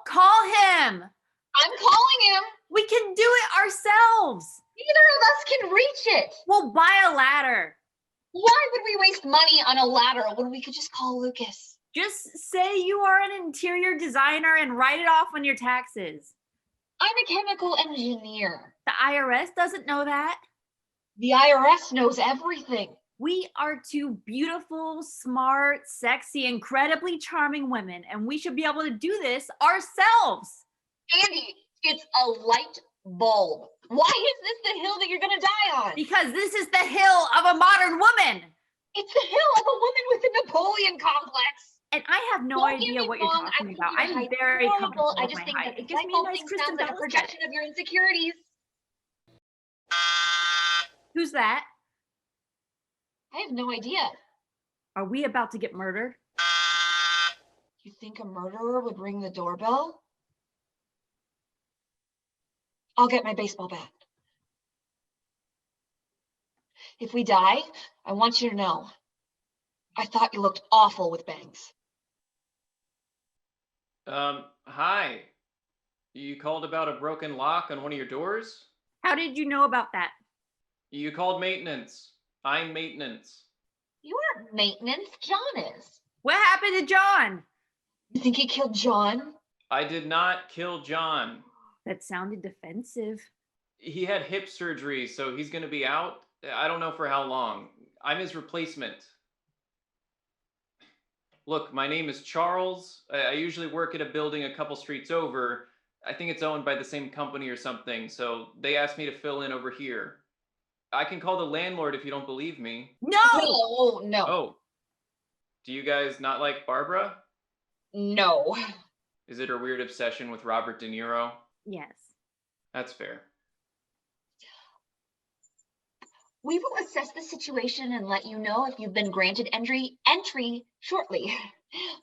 call him. I'm calling him. We can do it ourselves. Neither of us can reach it. We'll buy a ladder. Why would we waste money on a ladder when we could just call Lucas? Just say you are an interior designer and write it off on your taxes. I'm a chemical engineer. The IRS doesn't know that. The IRS knows everything. We are two beautiful, smart, sexy, incredibly charming women, and we should be able to do this ourselves. Andy, it's a light bulb. Why is this the hill that you're gonna die on? Because this is the hill of a modern woman. It's the hill of a woman with a Napoleon complex. And I have no idea what you're talking about. I'm very comfortable with my height. It gives me a nice Kristen like a projection of your insecurities. Who's that? I have no idea. Are we about to get murdered? You think a murderer would ring the doorbell? I'll get my baseball bat. If we die, I want you to know, I thought you looked awful with bangs. Hi. You called about a broken lock on one of your doors? How did you know about that? You called maintenance. I'm maintenance. You aren't maintenance, John is. What happened to John? You think he killed John? I did not kill John. That sounded defensive. He had hip surgery, so he's going to be out. I don't know for how long. I'm his replacement. Look, my name is Charles. I usually work at a building a couple streets over. I think it's owned by the same company or something, so they asked me to fill in over here. I can call the landlord if you don't believe me. No! No. Oh. Do you guys not like Barbara? No. Is it her weird obsession with Robert De Niro? Yes. That's fair. We will assess the situation and let you know if you've been granted entry shortly.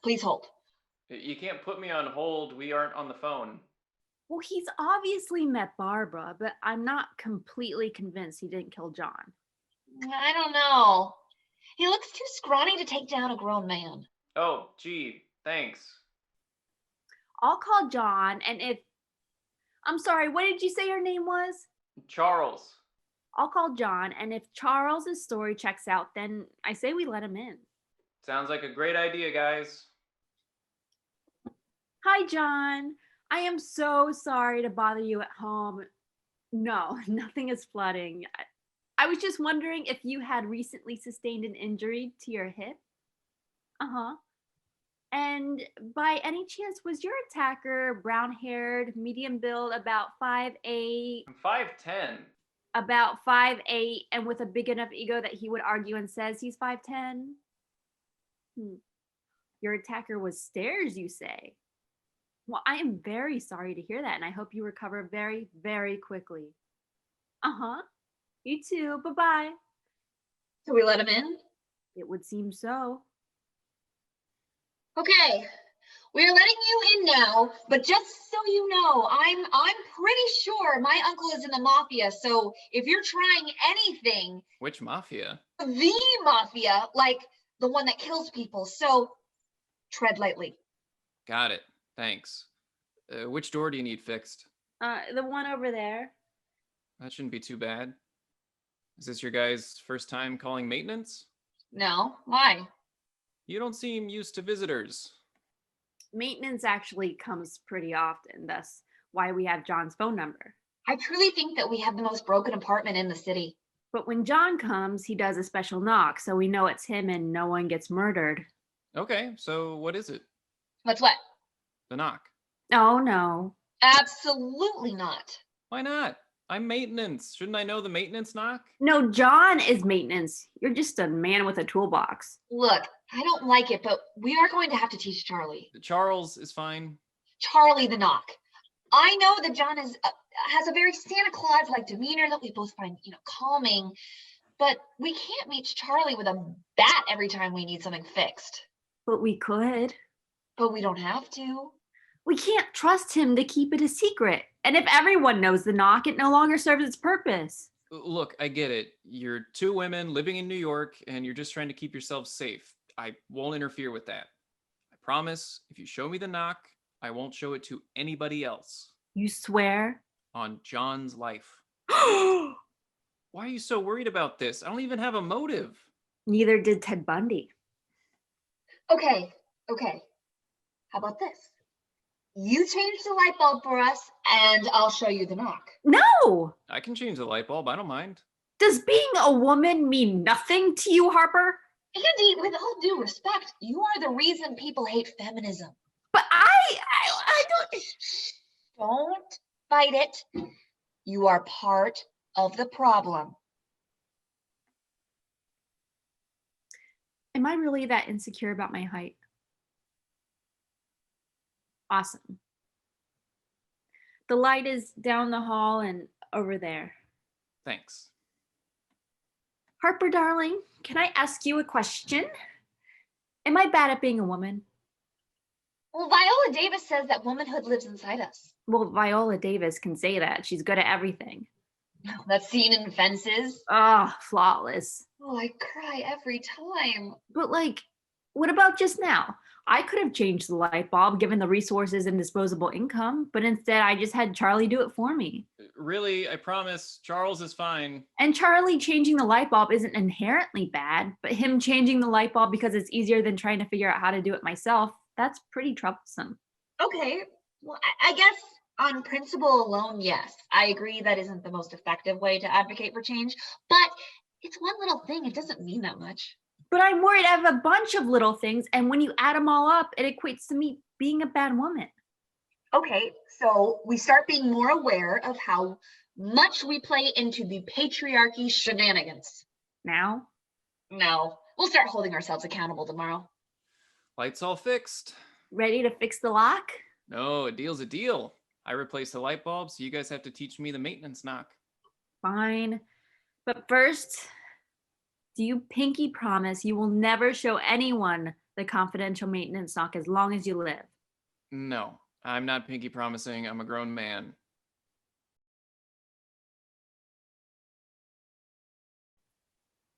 Please hold. You can't put me on hold. We aren't on the phone. Well, he's obviously met Barbara, but I'm not completely convinced he didn't kill John. I don't know. He looks too scrawny to take down a grown man. Oh, gee, thanks. I'll call John, and if... I'm sorry, what did you say your name was? Charles. I'll call John, and if Charles's story checks out, then I say we let him in. Sounds like a great idea, guys. Hi, John. I am so sorry to bother you at home. No, nothing is flooding. I was just wondering if you had recently sustained an injury to your hip. Uh-huh. And by any chance, was your attacker brown-haired, medium build, about 5'8"? I'm 5'10". About 5'8", and with a big enough ego that he would argue and says he's 5'10"? Your attacker was stairs, you say? Well, I am very sorry to hear that, and I hope you recover very, very quickly. Uh-huh. You too. Bye-bye. So we let him in? It would seem so. Okay. We're letting you in now, but just so you know, I'm pretty sure my uncle is in the mafia, so if you're trying anything... Which mafia? The mafia, like the one that kills people, so tread lightly. Got it. Thanks. Which door do you need fixed? The one over there. That shouldn't be too bad. Is this your guys' first time calling maintenance? No. Why? You don't seem used to visitors. Maintenance actually comes pretty often, thus why we have John's phone number. I truly think that we have the most broken apartment in the city. But when John comes, he does a special knock, so we know it's him and no one gets murdered. Okay, so what is it? What's what? The knock. Oh, no. Absolutely not. Why not? I'm maintenance. Shouldn't I know the maintenance knock? No, John is maintenance. You're just a man with a toolbox. Look, I don't like it, but we are going to have to teach Charlie. Charles is fine. Charlie the knock. I know that John has a very Santa Claus-like demeanor that we both find, calming, but we can't meet Charlie with a bat every time we need something fixed. But we could. But we don't have to. We can't trust him to keep it a secret. And if everyone knows the knock, it no longer serves its purpose. Look, I get it. You're two women living in New York, and you're just trying to keep yourselves safe. I won't interfere with that. I promise, if you show me the knock, I won't show it to anybody else. You swear? On John's life. Why are you so worried about this? I don't even have a motive. Neither did Ted Bundy. Okay. How about this? You change the light bulb for us, and I'll show you the knock. No! I can change the light bulb. I don't mind. Does being a woman mean nothing to you, Harper? Andy, with all due respect, you are the reason people hate feminism. But I don't... Don't fight it. You are part of the problem. Am I really that insecure about my height? Awesome. The light is down the hall and over there. Thanks. Harper, darling, can I ask you a question? Am I bad at being a woman? Well, Viola Davis says that womanhood lives inside us. Well, Viola Davis can say that. She's good at everything. That scene in Fences. Oh, flawless. Oh, I cry every time. But like, what about just now? I could have changed the light bulb given the resources and disposable income, but instead I just had Charlie do it for me. Really, I promise, Charles is fine. And Charlie changing the light bulb isn't inherently bad, but him changing the light bulb because it's easier than trying to figure out how to do it myself, that's pretty troublesome. Okay, well, I guess on principle alone, yes. I agree that isn't the most effective way to advocate for change, but it's one little thing. It doesn't mean that much. But I'm worried I have a bunch of little things, and when you add them all up, it equates to me being a bad woman. Okay, so we start being more aware of how much we play into the patriarchy shenanigans. Now? No, we'll start holding ourselves accountable tomorrow. Lights all fixed. Ready to fix the lock? No, a deal's a deal. I replaced the light bulb, so you guys have to teach me the maintenance knock. Fine. But first, do you pinky promise you will never show anyone the confidential maintenance knock as long as you live? No, I'm not pinky promising. I'm a grown man.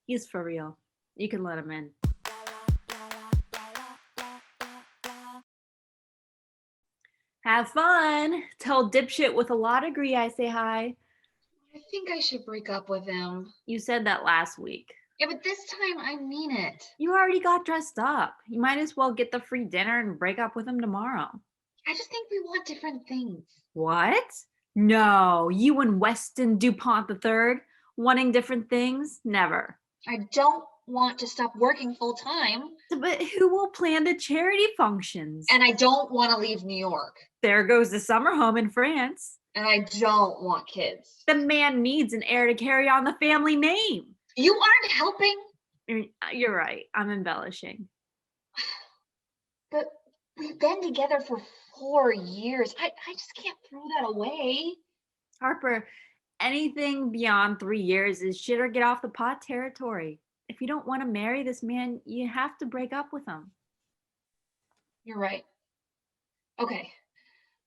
He's for real. You can let him in. Have fun. Tell dipshit with a law degree I say hi. I think I should break up with him. You said that last week. Yeah, but this time I mean it. You already got dressed up. You might as well get the free dinner and break up with him tomorrow. I just think we want different things. What? No, you and Weston DuPont III wanting different things? Never. I don't want to stop working full time. But who will plan the charity functions? And I don't want to leave New York. There goes the summer home in France. And I don't want kids. The man needs an heir to carry on the family name. You aren't helping. You're right. I'm embellishing. But we've been together for 4 years. I just can't throw that away. Harper, anything beyond 3 years is shit or get off the pot territory. If you don't want to marry this man, you have to break up with him. You're right. Okay.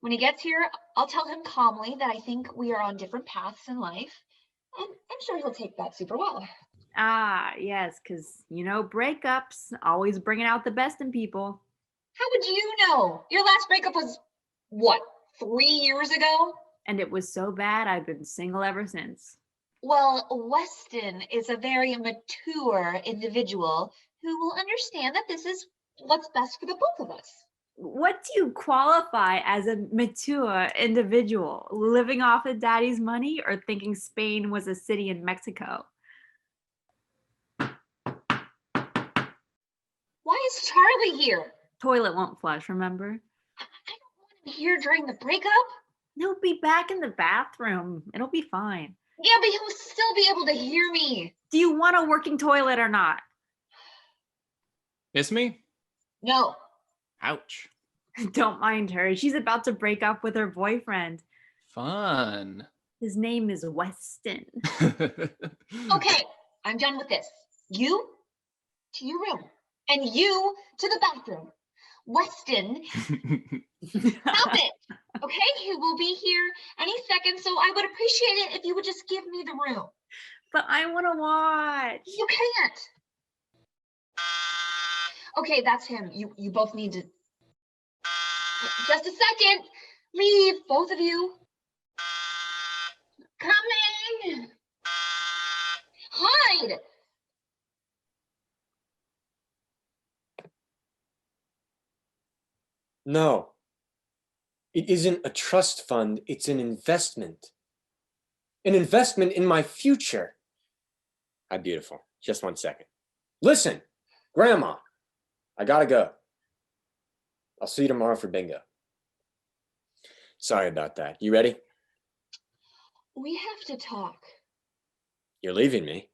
When he gets here, I'll tell him calmly that I think we are on different paths in life. And I'm sure he'll take that super well. Ah, yes, because, breakups always bringing out the best in people. How would you know? Your last breakup was, what, 3 years ago? And it was so bad, I've been single ever since. Well, Weston is a very mature individual who will understand that this is what's best for the both of us. What do you qualify as a mature individual? Living off of daddy's money or thinking Spain was a city in Mexico? Why is Charlie here? Toilet won't flush, remember? I don't want him here during the breakup. He'll be back in the bathroom. It'll be fine. Yeah, but he'll still be able to hear me. Do you want a working toilet or not? Miss me? No. Ouch. Don't mind her. She's about to break up with her boyfriend. Fun. His name is Weston. Okay, I'm done with this. You to your room. And you to the bathroom. Weston, stop it. Okay, he will be here any second, so I would appreciate it if you would just give me the room. But I want to watch. You can't. Okay, that's him. You both need to. Just a second. Leave, both of you. Coming. Hide. No. It isn't a trust fund, it's an investment. An investment in my future. Hi, beautiful. Just 1 second. Listen, Grandma, I gotta go. I'll see you tomorrow for bingo. Sorry about that. You ready? We have to talk. You're leaving me.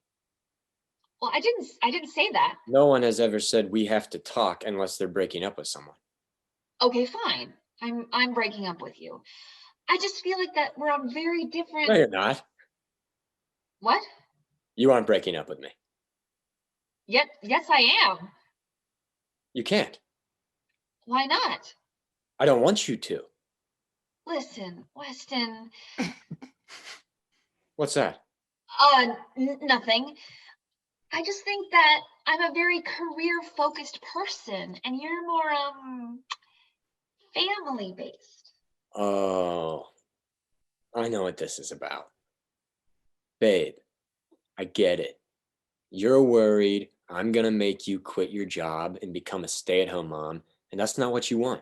Well, I didn't say that. No one has ever said we have to talk unless they're breaking up with someone. Okay, fine. I'm breaking up with you. I just feel like that we're on very different. No, you're not. What? You aren't breaking up with me. Yes, I am. You can't. Why not? I don't want you to. Listen, Weston. What's that? Nothing. I just think that I'm a very career-focused person, and you're more family-based. Oh, I know what this is about. Babe, I get it. You're worried I'm gonna make you quit your job and become a stay-at-home mom, and that's not what you want.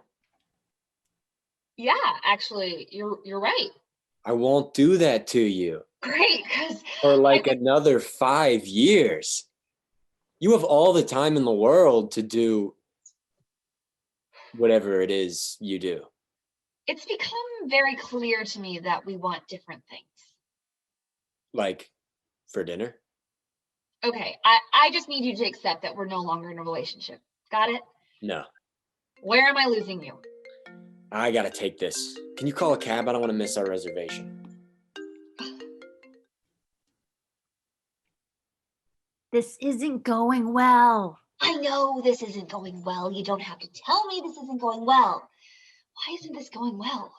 Yeah, actually, you're right. I won't do that to you Great, because for like another 5 years. You have all the time in the world to do whatever it is you do. it's become very clear to me that we want different things. Like for dinner? Okay, I just need you to accept that we're no longer in a relationship. Got it? No, Where am I losing you? I gotta take this. Can you call a cab? I don't want to miss our reservation. This isn't going well. I know this isn't going well. You don't have to tell me this isn't going well. Why isn't this going well?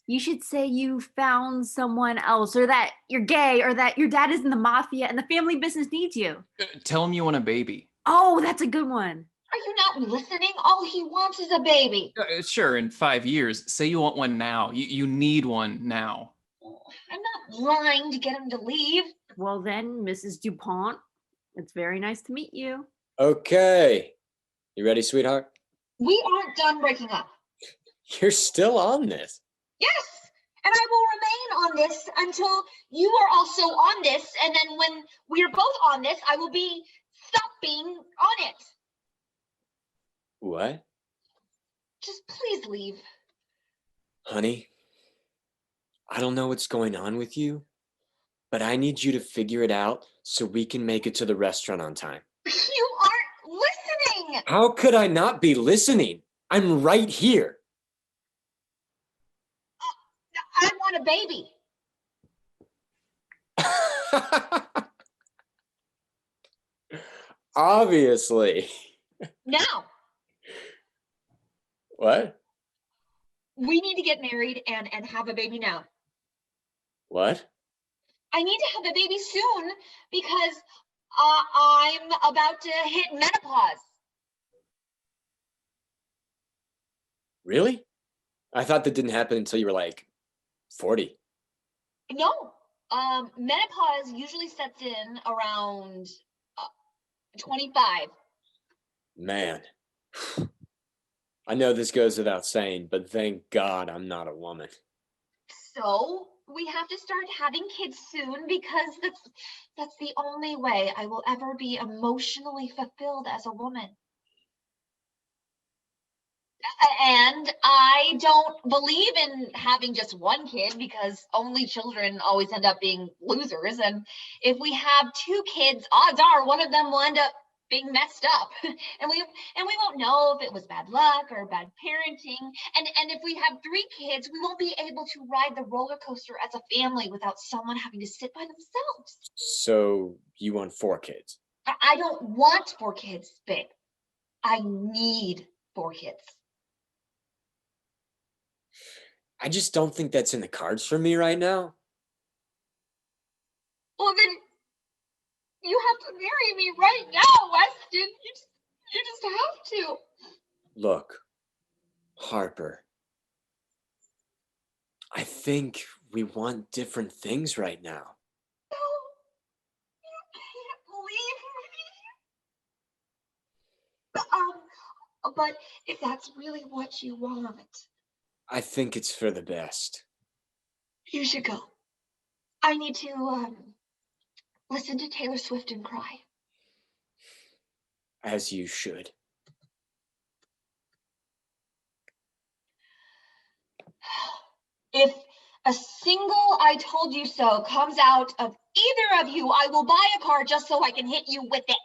You should say you found someone else, or that you're gay, or that your dad is in the mafia and the family business needs you. Tell him you want a baby. Oh, that's a good one. Are you not listening? All he wants is a baby. Sure, in 5 years. Say you want one now. You need one now. I'm not lying to get him to leave. Well then, Mrs. DuPont, it's very nice to meet you. Okay. You ready, sweetheart? We aren't done breaking up. You're still on this. Yes, and I will remain on this until you are also on this, and then when we are both on this, I will stop being on it. What? Just please leave. Honey, I don't know what's going on with you, but I need you to figure it out so we can make it to the restaurant on time. You aren't listening. How could I not be listening? I'm right here. I want a baby. Obviously. Now. What? We need to get married and have a baby now. What? I need to have a baby soon because I'm about to hit menopause. Really? I thought that didn't happen until you were like 40. No, menopause usually sets in around 25. Man. I know this goes without saying, but thank God I'm not a woman. So we have to start having kids soon because that's the only way I will ever be emotionally fulfilled as a woman. And I don't believe in having just one kid because only children always end up being losers. And if we have 2 kids, odds are one of them will end up being messed up. and we won't know if it was bad luck or bad parenting. And if we have 3 kids, we won't be able to ride the roller coaster as a family without someone having to sit by themselves. So you want 4 kids? I don't want 4 kids, babe. I need 4 kids. I just don't think that's in the cards for me right now. Well, then you have to marry me right now, Weston. You just have to. Look, Harper, I think we want different things right now. No, you can't believe me. But if that's really what you want, I think it's for the best. you should go. I need to listen to Taylor Swift and cry. As you should. If a single "I told you so" comes out of either of you, I will buy a car just so I can hit you with it.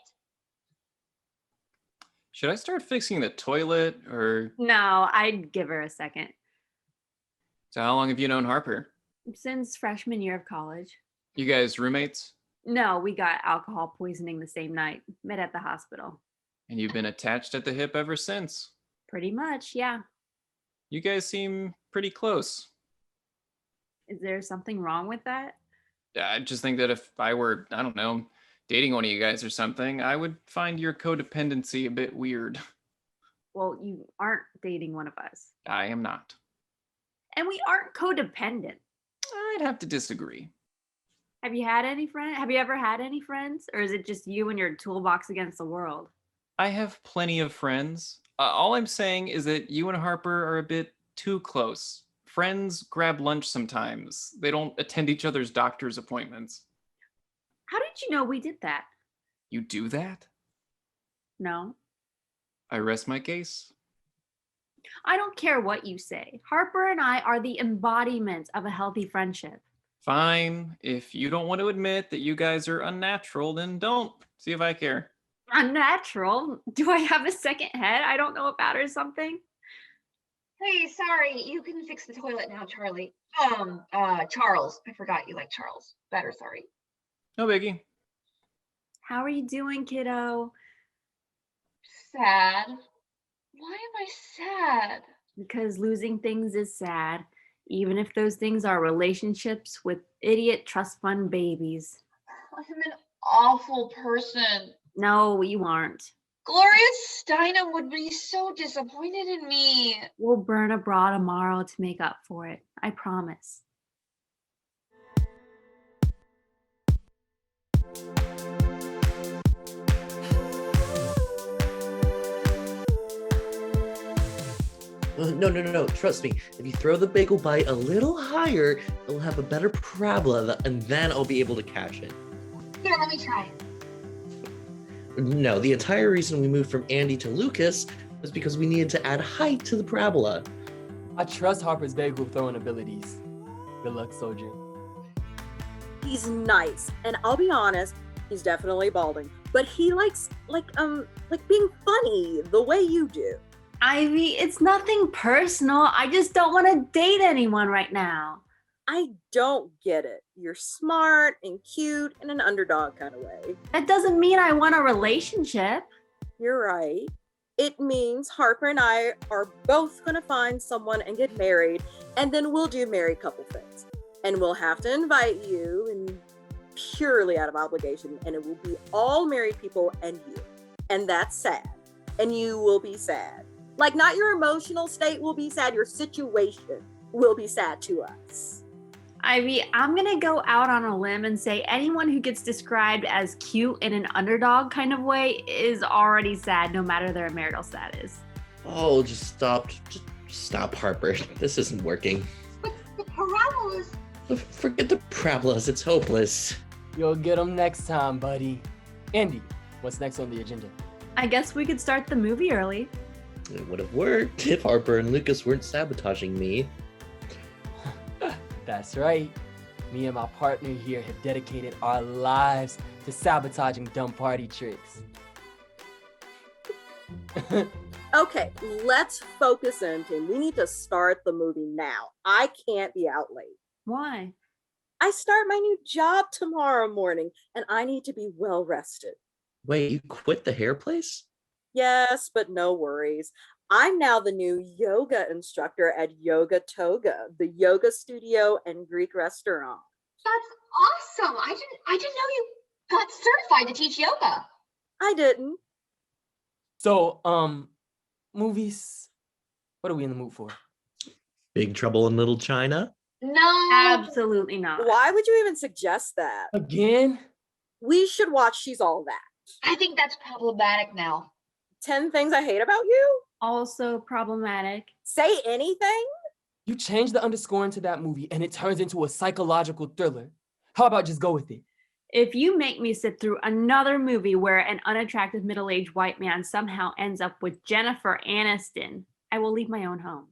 Should I start fixing the toilet, or No, I'd give her a second. so how long have you known Harper? Since freshman year of college. You guys roommates? No, we got alcohol poisoning the same night. Met at the hospital. And you've been attached at the hip ever since. Pretty much, yeah. You guys seem pretty close. Is there something wrong with that? I just think that if I were, I don't know, dating one of you guys or something, I would find your codependency a bit weird. Well, you aren't dating one of us. I am not. And we aren't codependent. I'd have to disagree. Have you had any friends? Have you ever had any friends? Or is it just you and your toolbox against the world? I have plenty of friends. All I'm saying is that you and Harper are a bit too close. Friends grab lunch sometimes. They don't attend each other's doctor's appointments. How did you know we did that? You do that? No. I rest my case. I don't care what you say. Harper and I are the embodiment of a healthy friendship. Fine. If you don't want to admit that you guys are unnatural, then don't. See if I care. Unnatural? Do I have a second head I don't know about or something? Hey, sorry, you can fix the toilet now, Charlie. Charles. I forgot you like Charles. Better, sorry. No biggie. How are you doing, kiddo? Sad. Why am I sad? Because losing things is sad, even if those things are relationships with idiot trust fund babies. I'm an awful person. No, you aren't. Gloria Steinem would be so disappointed in me. We'll burn a bra tomorrow to make up for it. I promise. No. Trust me. If you throw the bagel bite a little higher, it'll have a better parabola, and then I'll be able to catch it. Here, let me try. No, the entire reason we moved from Andy to Lucas was because we needed to add height to the parabola. I trust Harper's bagel throwing abilities. Good luck, soldier. He's nice, and I'll be honest, he's definitely balding. But he likes being funny the way you do. Ivy, it's nothing personal. I just don't want to date anyone right now. I don't get it. You're smart and cute in an underdog kind of way. That doesn't mean I want a relationship. You're right. It means Harper and I are both going to find someone and get married, and then we'll do married couple things. And we'll have to invite you, and purely out of obligation, and it will be all married people and you. And that's sad. And you will be sad. Like, not your emotional state will be sad, your situation will be sad to us. Ivy, I'm going to go out on a limb and say anyone who gets described as cute in an underdog kind of way is already sad, no matter their marital status. Oh, just stop, Harper. This isn't working. But the parabolas. Forget the parabolas. It's hopeless. You'll get them next time, buddy. Andy, what's next on the agenda? I guess we could start the movie early. It would have worked if Harper and Lucas weren't sabotaging me. That's right. Me and my partner here have dedicated our lives to sabotaging dumb party tricks. Okay, let's focus in, Tim. We need to start the movie now. I can't be out late. Why? I start my new job tomorrow morning, and I need to be well rested. Wait, you quit the hair place? Yes, but no worries. I'm now the new yoga instructor at Yoga Toga, the yoga studio and Greek restaurant. That's awesome. I didn't know you got certified to teach yoga. I didn't. So, movies. What are we in the mood for? Big Trouble in Little China? No. Absolutely not. Why would you even suggest that? Again? We should watch She's All That. I think that's problematic now. 10 Things I Hate About You? Also problematic. Say anything? You change the underscoring to that movie and it turns into a psychological thriller. How about just go with it? If you make me sit through another movie where an unattractive middle-aged white man somehow ends up with Jennifer Aniston, I will leave my own home.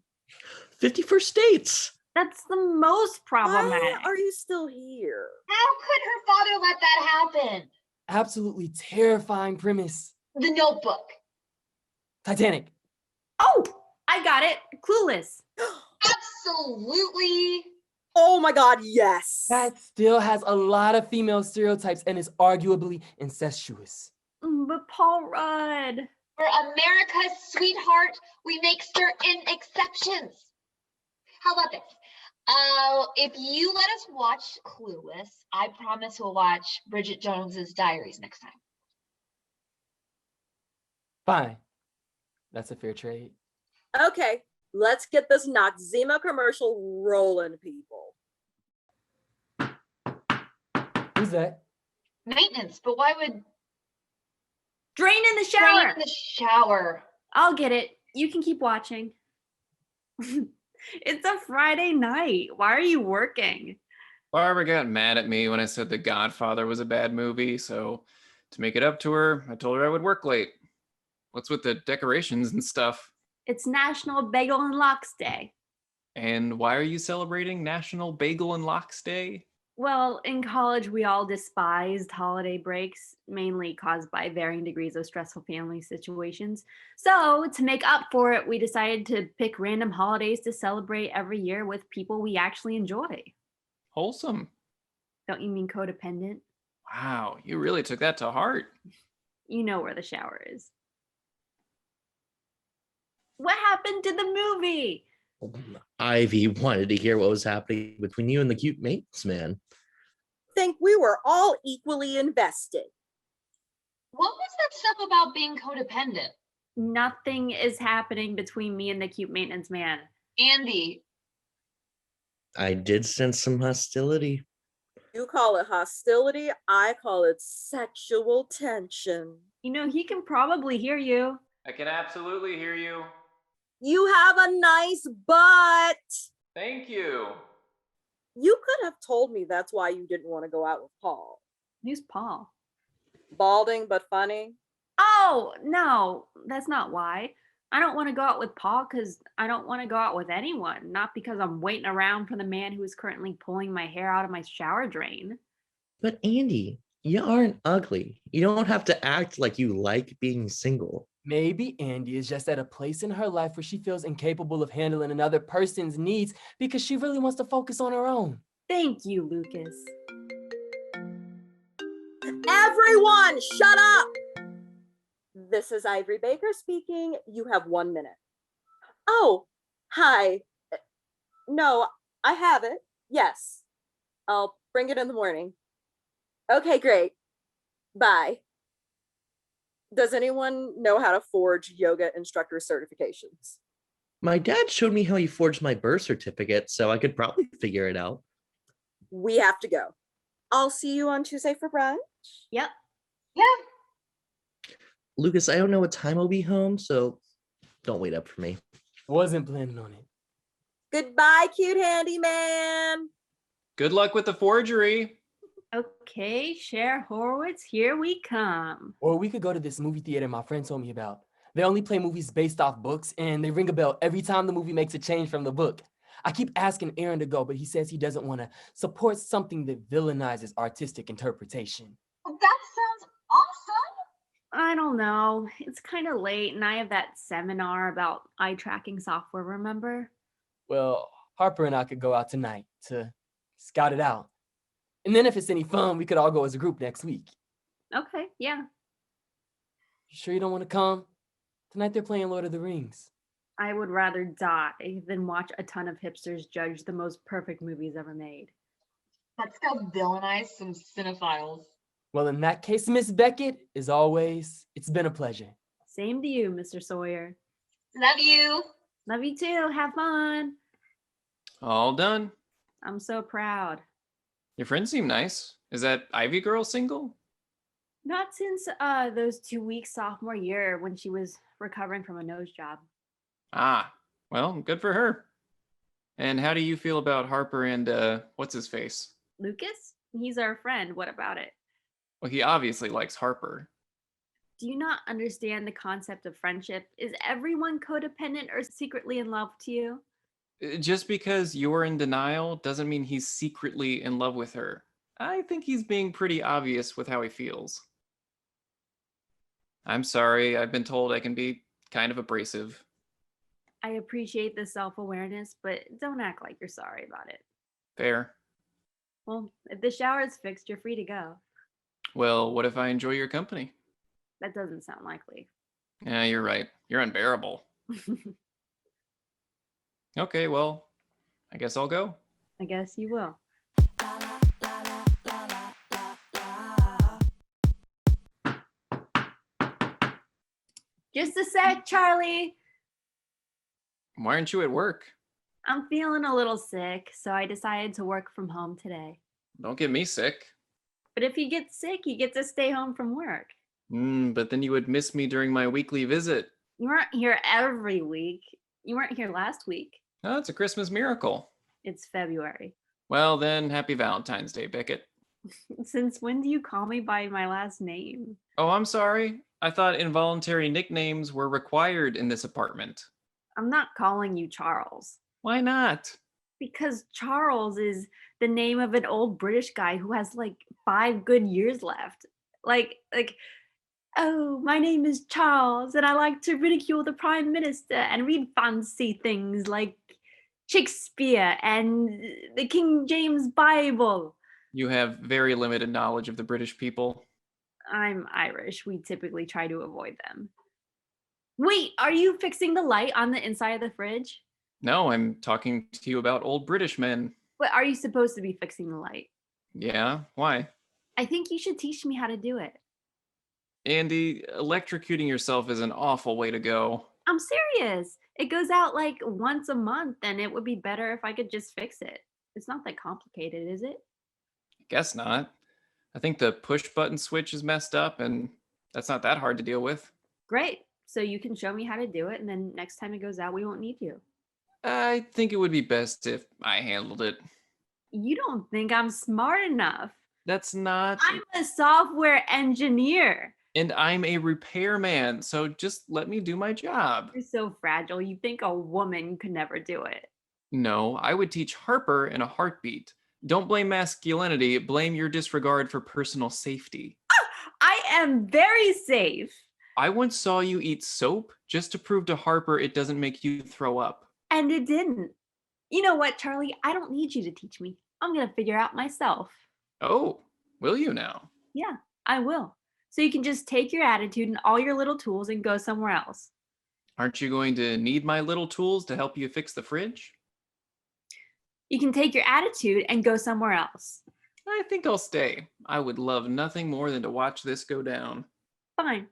51st Dates. That's the most problematic. Why are you still here? How could her father let that happen? Absolutely terrifying premise. The Notebook. Titanic. Oh, I got it. Clueless. Absolutely. Oh my God, yes. That still has a lot of female stereotypes and is arguably incestuous. But Paul Rudd. For America's sweetheart, we make certain exceptions. How about this? If you let us watch Clueless, I promise we'll watch Bridget Jones's Diaries next time. Fine. That's a fair trade. Okay, let's get this Noxzema commercial rolling, people. Who's that? Maintenance, but why would Drain in the drain shower. in the shower? I'll get it. You can keep watching. It's a Friday night. Why are you working? Barbara got mad at me when I said The Godfather was a bad movie, so to make it up to her, I told her I would work late. What's with the decorations and stuff? It's National Bagel and Lox Day. And why are you celebrating National Bagel and Lox Day? Well, in college, we all despised holiday breaks, mainly caused by varying degrees of stressful family situations. So, to make up for it, we decided to pick random holidays to celebrate every year with people we actually enjoy. Wholesome. Don't you mean codependent? Wow, you really took that to heart. You know where the shower is. What happened to the movie? Ivy wanted to hear what was happening between you and the cute mates, man. Think we were all equally invested. What was that stuff about being codependent? Nothing is happening between me and the cute maintenance man. Andy, I did sense some hostility. You call it hostility, I call it sexual tension. You know, he can probably hear you. I can absolutely hear you. You have a nice butt. Thank you. You could have told me that's why you didn't want to go out with Paul. Who's Paul? Balding but funny. Oh, no, that's not why. I don't want to go out with Paul because I don't want to go out with anyone, not because I'm waiting around for the man who is currently pulling my hair out of my shower drain. But Andy, you aren't ugly. You don't have to act like you like being single. Maybe Andy is just at a place in her life where she feels incapable of handling another person's needs because she really wants to focus on her own. Thank you, Lucas. Everyone, shut up! This is Ivory Baker speaking. You have 1 minute. Oh, hi. No, I have it. Yes. I'll bring it in the morning. Okay, great. Bye. Does anyone know how to forge yoga instructor certifications? My dad showed me how he forged my birth certificate, so I could probably figure it out. We have to go. I'll see you on Tuesday for brunch. Yep. yeah, Lucas, I don't know what time I'll be home, so don't wait up for me. Wasn't planning on it. Goodbye, cute handyman. Good luck with the forgery. Okay, Cher Horowitz, here we come. Or we could go to this movie theater my friend told me about. They only play movies based off books, and they ring a bell every time the movie makes a change from the book. I keep asking Aaron to go, but he says he doesn't want to support something that villainizes artistic interpretation. that sounds awesome. I don't know. It's kind of late, and I have that seminar about eye tracking software, remember? Well, Harper and I could go out tonight to scout it out. And then if it's any fun, we could all go as a group next week. Okay, yeah. You sure you don't want to come? Tonight they're playing Lord of the Rings. I would rather die than watch a ton of hipsters judge the most perfect movies ever made. Let's go villainize some cinephiles. Well, in that case, Miss Beckett, as always, it's been a pleasure. Same to you, Mr. Sawyer. Love you. Love you too. Have fun. All done. I'm so proud. Your friends seem nice. Is that Ivy girl single? Not since those 2 weeks sophomore year when she was recovering from a nose job. Ah, well, good for her. And how do you feel about Harper and what's his face? Lucas? He's our friend. What about it? Well, he obviously likes Harper. Do you not understand the concept of friendship? Is everyone codependent or secretly in love to you? Just because you're in denial doesn't mean he's secretly in love with her. I think he's being pretty obvious with how he feels. I'm sorry, I've been told I can be kind of abrasive. I appreciate the self awareness, but don't act like you're sorry about it. Fair. Well, if the shower is fixed, you're free to go. Well, what if I enjoy your company? That doesn't sound likely. Yeah, you're right. You're unbearable. Okay, well, I guess I'll go. I guess you will. Just a sec, Charlie. Why aren't you at work? I'm feeling a little sick, so I decided to work from home today. Don't get me sick. But if you get sick, you get to stay home from work. But then you would miss me during my weekly visit. You weren't here every week. You weren't here last week. Oh, it's a Christmas miracle. It's February. Well, then, happy Valentine's Day, Beckett. Since when do you call me by my last name? Oh, I'm sorry. I thought involuntary nicknames were required in this apartment. I'm not calling you Charles. Why not? Because Charles is the name of an old British guy who has like 5 good years left. Like, oh, my name is Charles and I like to ridicule the Prime Minister and read fancy things like Shakespeare and the King James Bible. You have very limited knowledge of the British people. I'm Irish. We typically try to avoid them. Wait, are you fixing the light on the inside of the fridge? No, I'm talking to you about old British men. But are you supposed to be fixing the light? Yeah, why? I think you should teach me how to do it. Andy, electrocuting yourself is an awful way to go. I'm serious. It goes out like once a month, and it would be better if I could just fix it. It's not that complicated, is it? Guess not. I think the push button switch is messed up, and that's not that hard to deal with. Great. So you can show me how to do it, and then next time it goes out, we won't need you. I think it would be best if I handled it. You don't think I'm smart enough. That's not. I'm a software engineer. And I'm a repairman, so just let me do my job. You're so fragile. You think a woman could never do it. No, I would teach Harper in a heartbeat. Don't blame masculinity, blame your disregard for personal safety. I am very safe. I once saw you eat soap just to prove to Harper it doesn't make you throw up. And it didn't. You know what, Charlie? I don't need you to teach me. I'm going to figure out myself. Oh, will you now? Yeah, I will. So you can just take your attitude and all your little tools and go somewhere else. Aren't you going to need my little tools to help you fix the fridge? You can take your attitude and go somewhere else. I think I'll stay. I would love nothing more than to watch this go down. Fine.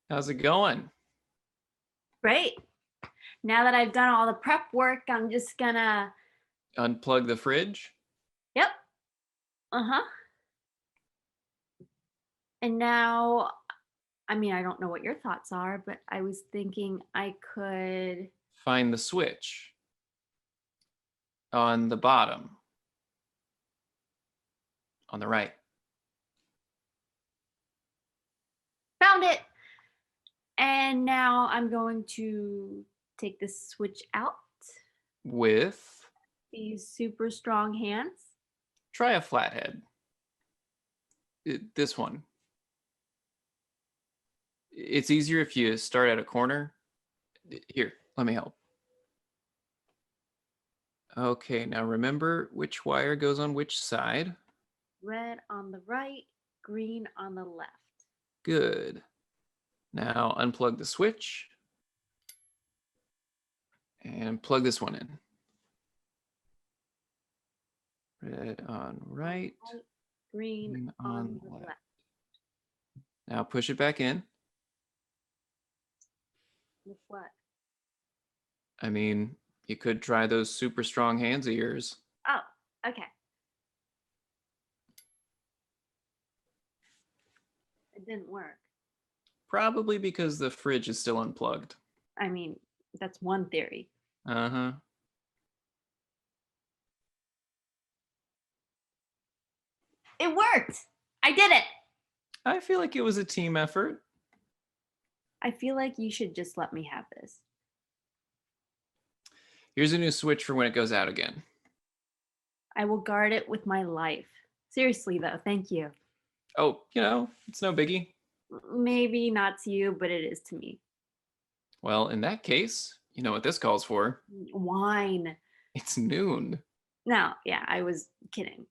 How's it going? Great. Now that I've done all the prep work, I'm just gonna... Unplug the fridge? Yep. Uh-huh. And now, I mean, I don't know what your thoughts are, but I was thinking I could... Find the switch. On the bottom. On the right. Found it! And now I'm going to take this switch out. With? These super strong hands. Try a flathead. This one. It's easier if you start at a corner. Here, let me help. Okay, now remember which wire goes on which side. Red on the right, green on the left. Good. Now unplug the switch and plug this one in. Red on right, Green green on on the left. left. Now push it back in. With what? I mean, you could try those super strong hands of yours. Oh, okay. It didn't work. Probably because the fridge is still unplugged. I mean, that's one theory. Uh-huh. It worked. I did it. I feel like it was a team effort. I feel like you should just let me have this. Here's a new switch for when it goes out again. I will guard it with my life. Seriously, though, thank you. Oh, it's no biggie. Maybe not to you, but it is to me. Well, in that case, you know what this calls for? Wine. It's noon. No, yeah, I was kidding.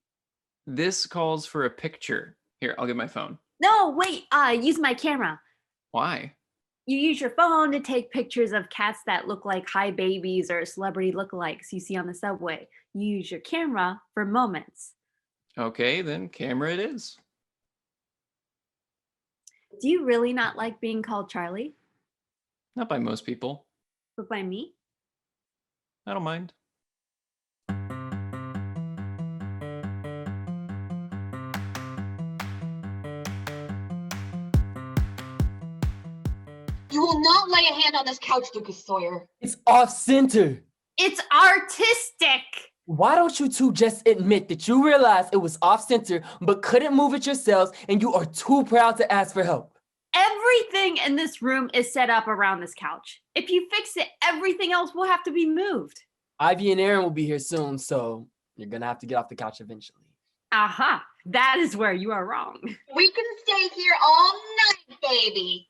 This calls for a picture. Here, I'll get my phone. No, wait, use my camera. Why? You use your phone to take pictures of cats that look like hi babies or celebrity lookalikes you see on the subway. You use your camera for moments. Okay, then camera it is. Do you really not like being called Charlie? Not by most people. But by me? I don't mind. You will not lay a hand on this couch, Lucas Sawyer. It's off center. It's artistic. Why don't you two just admit that you realized it was off center but couldn't move it yourselves and you are too proud to ask for help? Everything in this room is set up around this couch. If you fix it, everything else will have to be moved. Ivy and Aaron will be here soon, so you're gonna have to get off the couch eventually. Aha, that is where you are wrong. We can stay here all night, baby.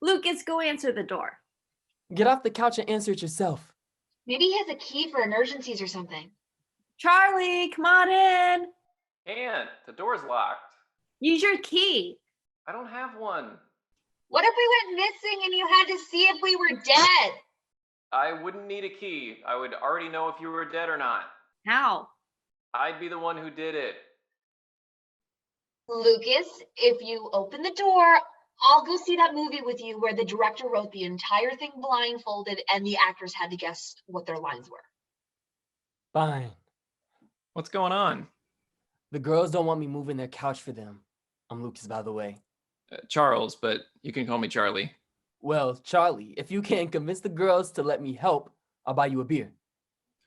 Lucas, go answer the door. Get off the couch and answer it yourself. Maybe he has a key for emergencies or something. Charlie, come on in. Aunt, the door's locked. Use your key. I don't have one. What if we went missing and you had to see if we were dead? I wouldn't need a key. I would already know if you were dead or not. How? I'd be the one who did it. Lucas, if you open the door, I'll go see that movie with you where the director wrote the entire thing blindfolded and the actors had to guess what their lines were. Fine. What's going on? The girls don't want me moving their couch for them. I'm Lucas, by the way. Charles, but you can call me Charlie. Well, Charlie, if you can't convince the girls to let me help, I'll buy you a beer.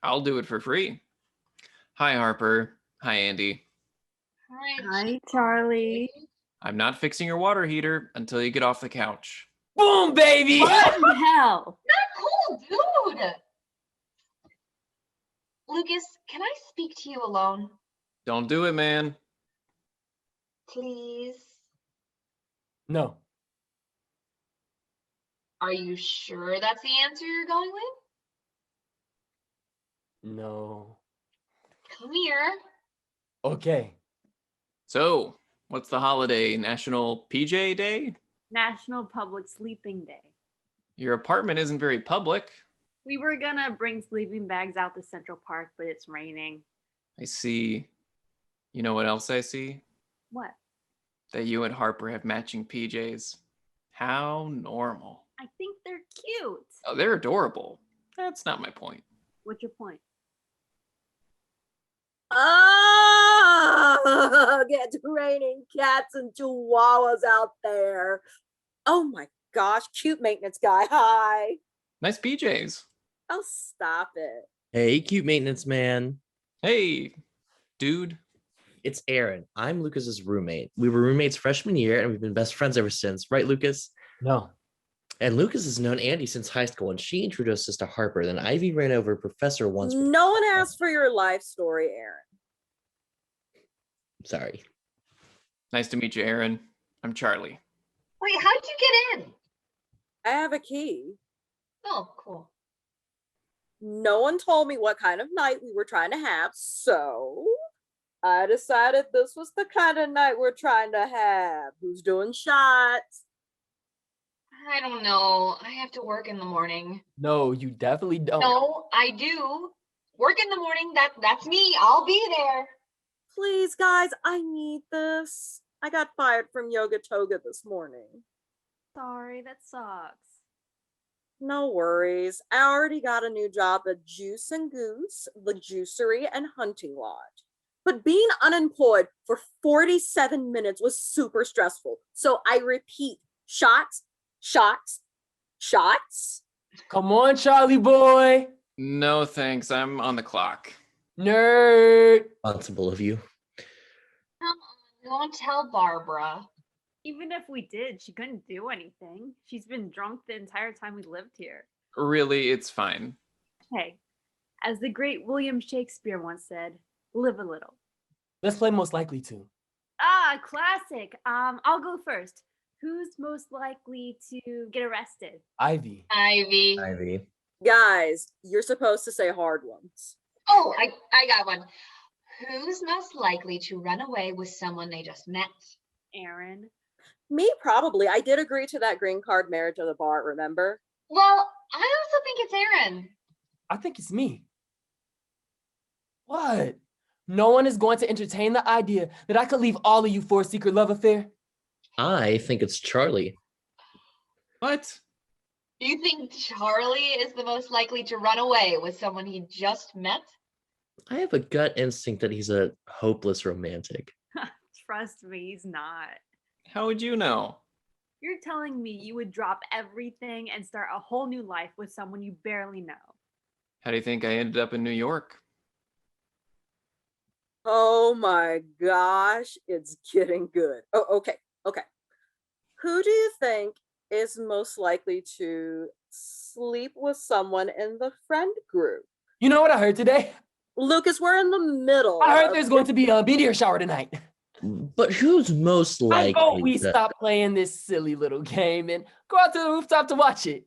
I'll do it for free. Hi, Harper. Hi, Andy. Hi, Charlie. I'm not fixing your water heater until you get off the couch. Boom, baby! What the hell? Not cool, dude. Lucas, can I speak to you alone? Don't do it, man. Please. No. Are you sure that's the answer you're going with? No. Come here. Okay. So, what's the holiday? National PJ Day? National Public Sleeping Day. Your apartment isn't very public. We were gonna bring sleeping bags out to Central Park, but it's raining. I see. You know what else I see? What? That you and Harper have matching PJs. How normal. I think they're cute. Oh, they're adorable. That's not my point. What's your point? Oh, get raining cats and chihuahuas out there. Oh my gosh, cute maintenance guy. Hi. Nice PJs. Oh, stop it. Hey, cute maintenance man. Hey, dude. It's Aaron. I'm Lucas's roommate. We were roommates freshman year and we've been best friends ever since. Right, Lucas? No. And Lucas has known Andy since high school and she introduced us to Harper. Then Ivy ran over a professor once. No one asked for your life story, Aaron. Sorry. Nice to meet you, Aaron. I'm Charlie. Wait, how did you get in? I have a key. Oh, cool. No one told me what kind of night we were trying to have, so I decided this was the kind of night we're trying to have. Who's doing shots? I don't know. I have to work in the morning. No, you definitely don't. No, I do. Work in the morning. That's me. I'll be there. Please, guys, I need this. I got fired from Yoga Toga this morning. Sorry, that sucks. No worries. I already got a new job at Juice and Goose, the Juicery and Hunting Lodge. But being unemployed for 47 minutes was super stressful. So I repeat, shots, shots, shots. Come on, Charlie boy. No thanks, I'm on the clock. Nerd. Responsible of you. Come on, don't tell Barbara. Even if we did, she couldn't do anything. She's been drunk the entire time we lived here. Really, it's fine. Hey, as the great William Shakespeare once said, live a little. Let's play most likely to. Ah, classic. I'll go first. Who's most likely to get arrested? Ivy. Ivy. Ivy. Guys, you're supposed to say hard ones. Oh, I got one. Who's most likely to run away with someone they just met? Aaron. Me, probably. I did agree to that green card marriage at the bar, remember? Well, I also think it's Aaron. I think it's me. What? No one is going to entertain the idea that I could leave all of you for a secret love affair? I think it's Charlie. What? Do you think Charlie is the most likely to run away with someone he just met? I have a gut instinct that he's a hopeless romantic. Trust me, he's not. How would you know? You're telling me you would drop everything and start a whole new life with someone you barely know. How do you think I ended up in New York? Oh my gosh, it's getting good. Oh, okay. Who do you think is most likely to sleep with someone in the friend group? You know what I heard today? Lucas, we're in the middle. I heard of there's going to be a meteor shower tonight. But who's most I likely vote we to- stop playing this silly little game and go out to the rooftop to watch it.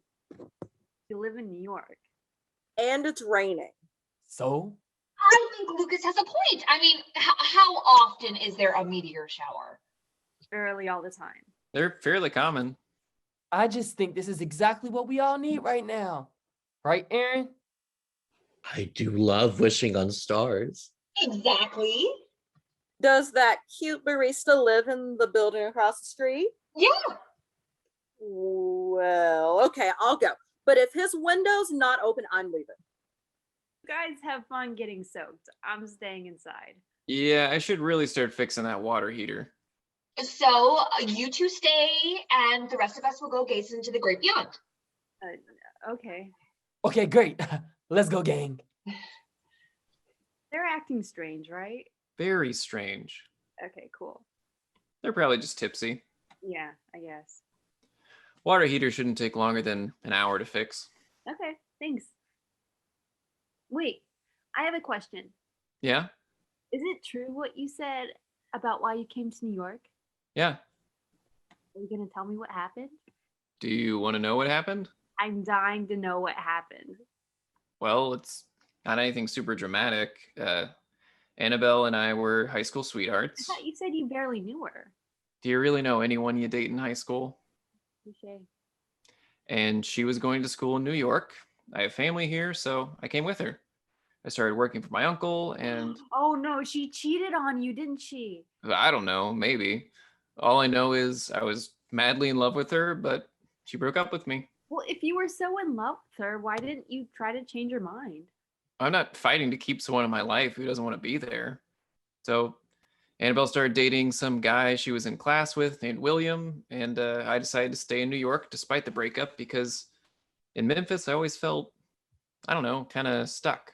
You live in New York. And it's raining. So? I think Lucas has a point. I mean, how often is there a meteor shower? Early all the time. They're fairly common. I just think this is exactly what we all need right now. Right, Aaron? I do love wishing on stars. Exactly. Does that cute barista live in the building across the street? Yeah. Well, okay, I'll go. But if his window's not open, I'm leaving. You guys have fun getting soaked. I'm staying inside. Yeah, I should really start fixing that water heater. So you two stay, and the rest of us will go gaze into the great beyond. Okay. Okay, great. Let's go, gang. They're acting strange, right? Very strange. Okay, cool. They're probably just tipsy. Yeah, I guess. Water heater shouldn't take longer than an hour to fix. Okay, thanks. Wait, I have a question. Yeah? Is it true what you said about why you came to New York? Yeah. Are you going to tell me what happened? Do you want to know what happened? I'm dying to know what happened. Well, it's not anything super dramatic. Annabelle and I were high school I sweethearts. thought you said you barely knew her. Do you really know anyone you date in high school? Touché. And she was going to school in New York. I have family here, so I came with her. I started working for my uncle, and Oh no, she cheated on you, didn't she? I don't know, maybe. All I know is I was madly in love with her, but she broke up with me. Well, if you were so in love with her, why didn't you try to change your mind? I'm not fighting to keep someone in my life who doesn't want to be there. So Annabelle started dating some guy she was in class with named William, and I decided to stay in New York despite the breakup because in Memphis I always felt, I don't know, kind of stuck.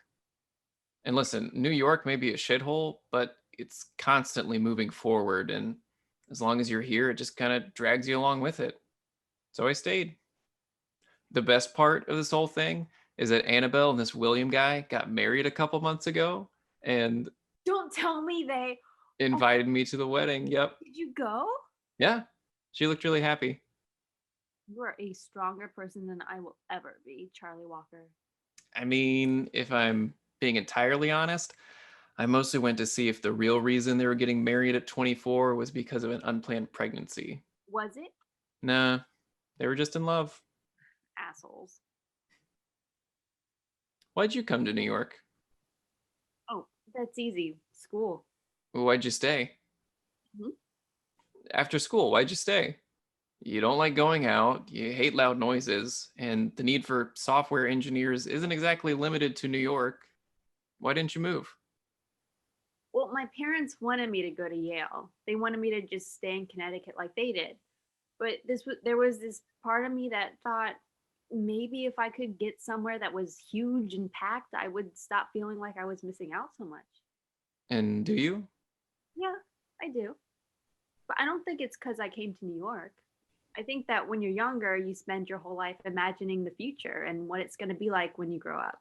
And listen, New York may be a shithole, but it's constantly moving forward, and as long as you're here, it just kind of drags you along with it. So I stayed. The best part of this whole thing is that Annabelle and this William guy got married a couple months ago and Don't tell me they. invited me to the wedding. Yep. Did you go? Yeah. She looked really happy. You are a stronger person than I will ever be, Charlie Walker. I mean, if I'm being entirely honest, I mostly went to see if the real reason they were getting married at 24 was because of an unplanned pregnancy. Was it? Nah, they were just in love. Assholes. Why'd you come to New York? Oh, that's easy. School. Why'd you stay? Mhm. After school, why'd you stay? You don't like going out, you hate loud noises, and the need for software engineers isn't exactly limited to New York. Why didn't you move? Well, my parents wanted me to go to Yale. They wanted me to just stay in Connecticut like they did. But there was this part of me that thought maybe if I could get somewhere that was huge and packed, I would stop feeling like I was missing out so much. And do you? Yeah, I do. But I don't think it's because I came to New York. I think that when you're younger, you spend your whole life imagining the future and what it's going to be like when you grow up.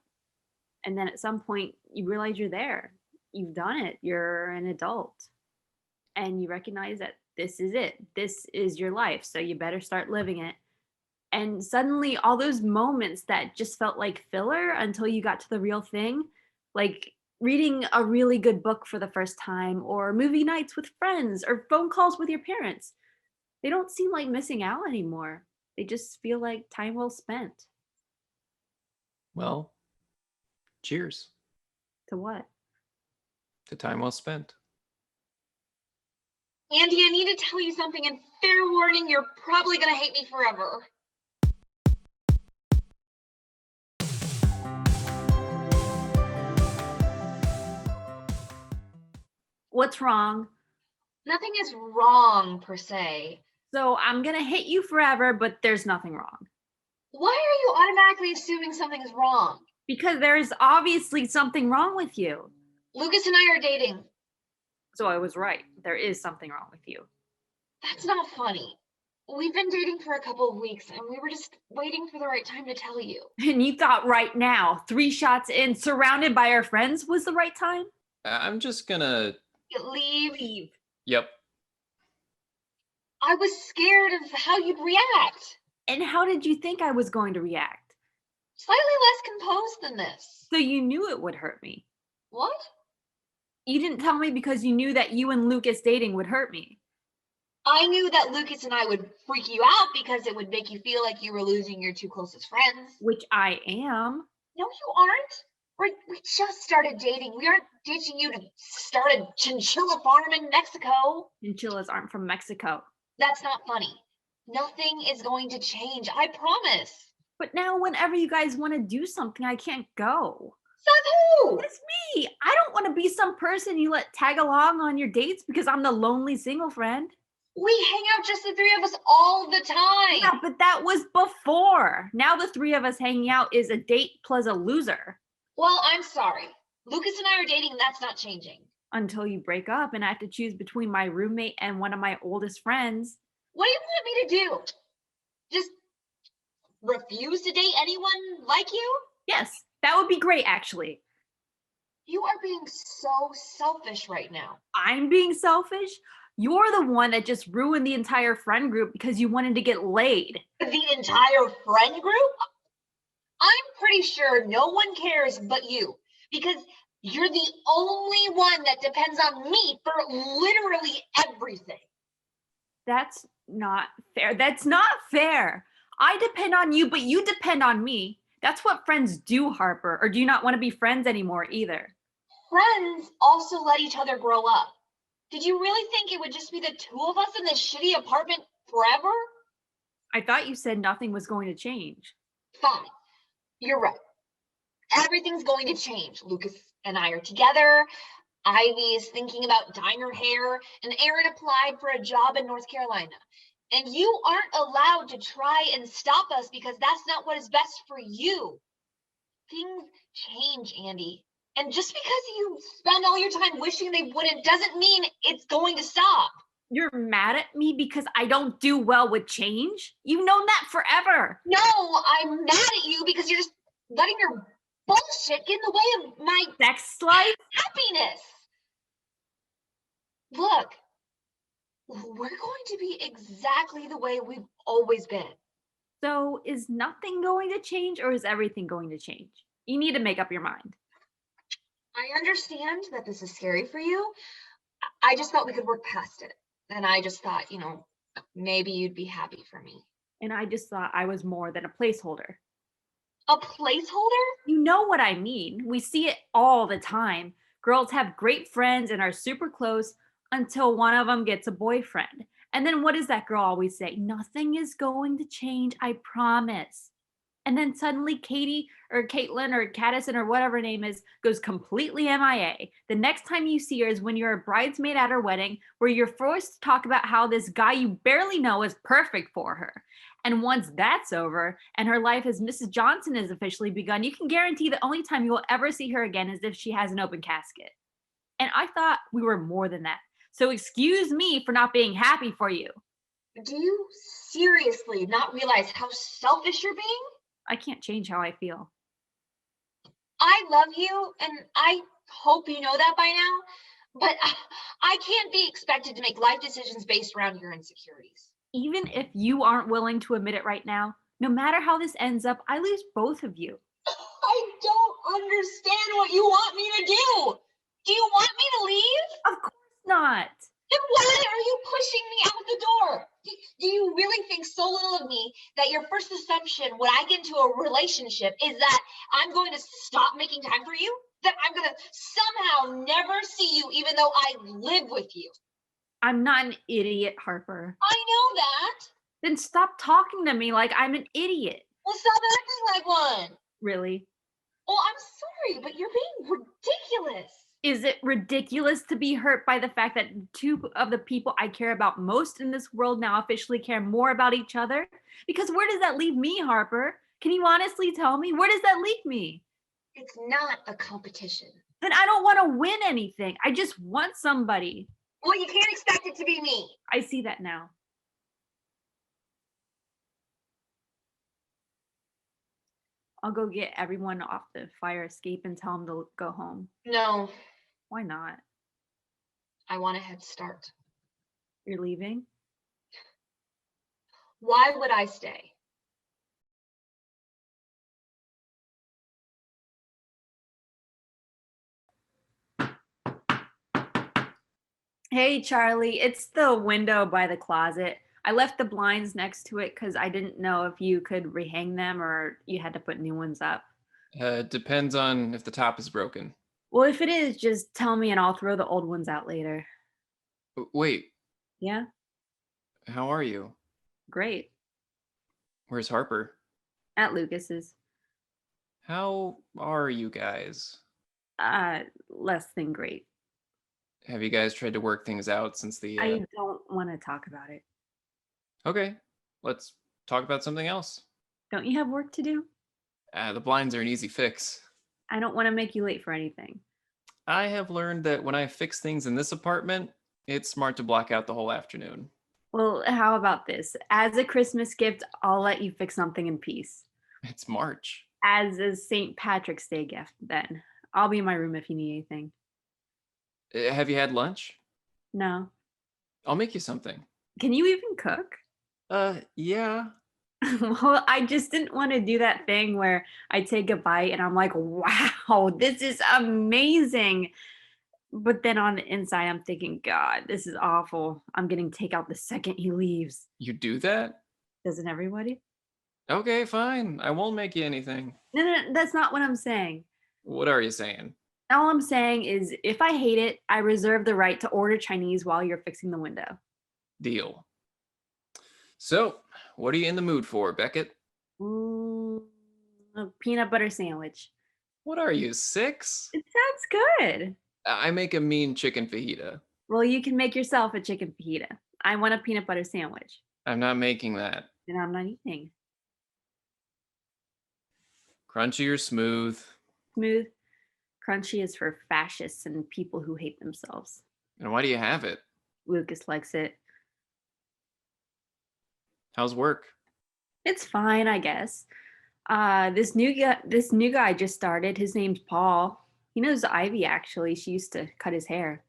And then at some point, you realize you're there. You've done it. You're an adult. And you recognize that this is it. This is your life. So you better start living it. And suddenly, all those moments that just felt like filler until you got to the real thing, like reading a really good book for the first time, or movie nights with friends, or phone calls with your parents, they don't seem like missing out anymore. They just feel like time well spent. Well, cheers To what? to time well spent. Andy, I need to tell you something, and fair warning, you're probably gonna hate me forever. What's wrong? Nothing is wrong, per se. So I'm gonna hate you forever, but there's nothing wrong. Why are you automatically assuming something is wrong? Because there's obviously something wrong with you. Lucas and I are dating. So I was right. There is something wrong with you. That's not funny. We've been dating for a couple of weeks, and we were just waiting for the right time to tell you. And you thought right now, 3 shots in, surrounded by our friends, was the right time? I'm just gonna. Leave. Yep. I was scared of how you'd react. And how did you think I was going to react? Slightly less composed than this. So you knew it would hurt me. What? You didn't tell me because you knew that you and Lucas dating would hurt me. I knew that Lucas and I would freak you out because it would make you feel like you were losing your 2 closest friends. Which I am. No, you aren't. We just started dating. We aren't ditching you to start a chinchilla farm in Mexico. Chinchillas aren't from Mexico. That's not funny. Nothing is going to change. I promise. But now whenever you guys want to do something, I can't go. Seth, who? It's me. I don't want to be some person you let tag along on your dates because I'm the lonely single friend. We hang out just the 3 of us all the time. Yeah, but that was before. Now the 3 of us hanging out is a date plus a loser. Well, I'm sorry. Lucas and I are dating, and that's not changing. Until you break up and I have to choose between my roommate and one of my oldest friends. What do you want me to do? Just refuse to date anyone like you? Yes, that would be great, actually. You are being so selfish right now. I'm being selfish? You're the one that just ruined the entire friend group because you wanted to get laid. The entire friend group? I'm pretty sure no one cares but you, because you're the only one that depends on me for literally everything. That's not fair. That's not fair. I depend on you, but you depend on me. That's what friends do, Harper. Or do you not want to be friends anymore either? Friends also let each other grow up. Did you really think it would just be the 2 of us in this shitty apartment forever? I thought you said nothing was going to change. Fine. You're right. Everything's going to change. Lucas and I are together. Ivy is thinking about dyeing her hair, and Aaron applied for a job in North Carolina. And you aren't allowed to try and stop us because that's not what is best for you. Things change, Andy. And just because you spend all your time wishing they wouldn't doesn't mean it's going to stop. You're mad at me because I don't do well with change? You've known that forever. No, I'm mad at you because you're just letting your bullshit get in the way of my Sex life? happiness. Look, we're going to be exactly the way we've always been. So is nothing going to change or is everything going to change? You need to make up your mind. I understand that this is scary for you. I just thought we could work past it. And I just thought, maybe you'd be happy for me. And I just thought I was more than a placeholder. A placeholder? You know what I mean. We see it all the time. Girls have great friends and are super close until one of them gets a boyfriend. And then what does that girl always say? Nothing is going to change, I promise. And then suddenly Katie or Caitlin or Caddison or whatever her name is goes completely MIA. The next time you see her is when you're a bridesmaid at her wedding, where you're forced to talk about how this guy you barely know is perfect for her. And once that's over and her life as Mrs. Johnson has officially begun, you can guarantee the only time you will ever see her again is if she has an open casket. And I thought we were more than that. So excuse me for not being happy for you. Do you seriously not realize how selfish you're being? I can't change how I feel. I love you, and I hope you know that by now, but I can't be expected to make life decisions based around your insecurities. Even if you aren't willing to admit it right now, no matter how this ends up, I lose both of you. I don't understand what you want me to do. Do you want me to leave? Of course not. Then why are you pushing me out the door? Do you really think so little of me that your first assumption when I get into a relationship is that I'm going to stop making time for you? That I'm going to somehow never see you even though I live with you? I'm not an idiot, Harper. I know that. Then stop talking to me like I'm an idiot. Well, stop acting like one. Really? Oh, I'm sorry, but you're being ridiculous. Is it ridiculous to be hurt by the fact that two of the people I care about most in this world now officially care more about each other? Because where does that leave me, Harper? Can you honestly tell me? Where does that leave me? It's not a competition. Then I don't want to win anything. I just want somebody. Well, you can't expect it to be me. I see that now. I'll go get everyone off the fire escape and tell them to go home. No, Why not? I want a head start. You're leaving? Why would I stay? Hey, Charlie, it's the window by the closet. I left the blinds next to it because I didn't know if you could rehang them or you had to put new ones up. Depends on if the top is broken. Well, if it is, just tell me and I'll throw the old ones out later. Wait, Yeah? how are you? Great. Where's Harper? At Lucas's. How are you guys? Less than great. Have you guys tried to work things out since the... I don't want to talk about it. Okay, let's talk about something else. Don't you have work to do? The blinds are an easy fix. I don't want to make you late for anything. I have learned that when I fix things in this apartment, it's smart to block out the whole afternoon. Well, how about this? As a Christmas gift, I'll let you fix something in peace. It's March. As a St. Patrick's Day gift, then. I'll be in my room if you need anything. Have you had lunch? No. I'll make you something. Can you even cook? Yeah. Well, I just didn't want to do that thing where I take a bite and I'm like, wow, this is amazing. But then on the inside, I'm thinking, God, this is awful. I'm getting takeout the second he leaves. You do that? Doesn't everybody? Okay, fine. I won't make you anything. No, that's not what I'm saying. What are you saying? All I'm saying is if I hate it, I reserve the right to order Chinese while you're fixing the window. Deal. So, what are you in the mood for, Beckett? A peanut butter sandwich. What are you, 6? It sounds good. I make a mean chicken fajita. Well, you can make yourself a chicken fajita. I want a peanut butter sandwich. I'm not making that. And I'm not eating. Crunchy or smooth? Smooth. Crunchy is for fascists and people who hate themselves. And why do you have it? Lucas likes it. How's work? It's fine, I guess. This new guy just started. His name's Paul. He knows Ivy, actually. She used to cut his hair.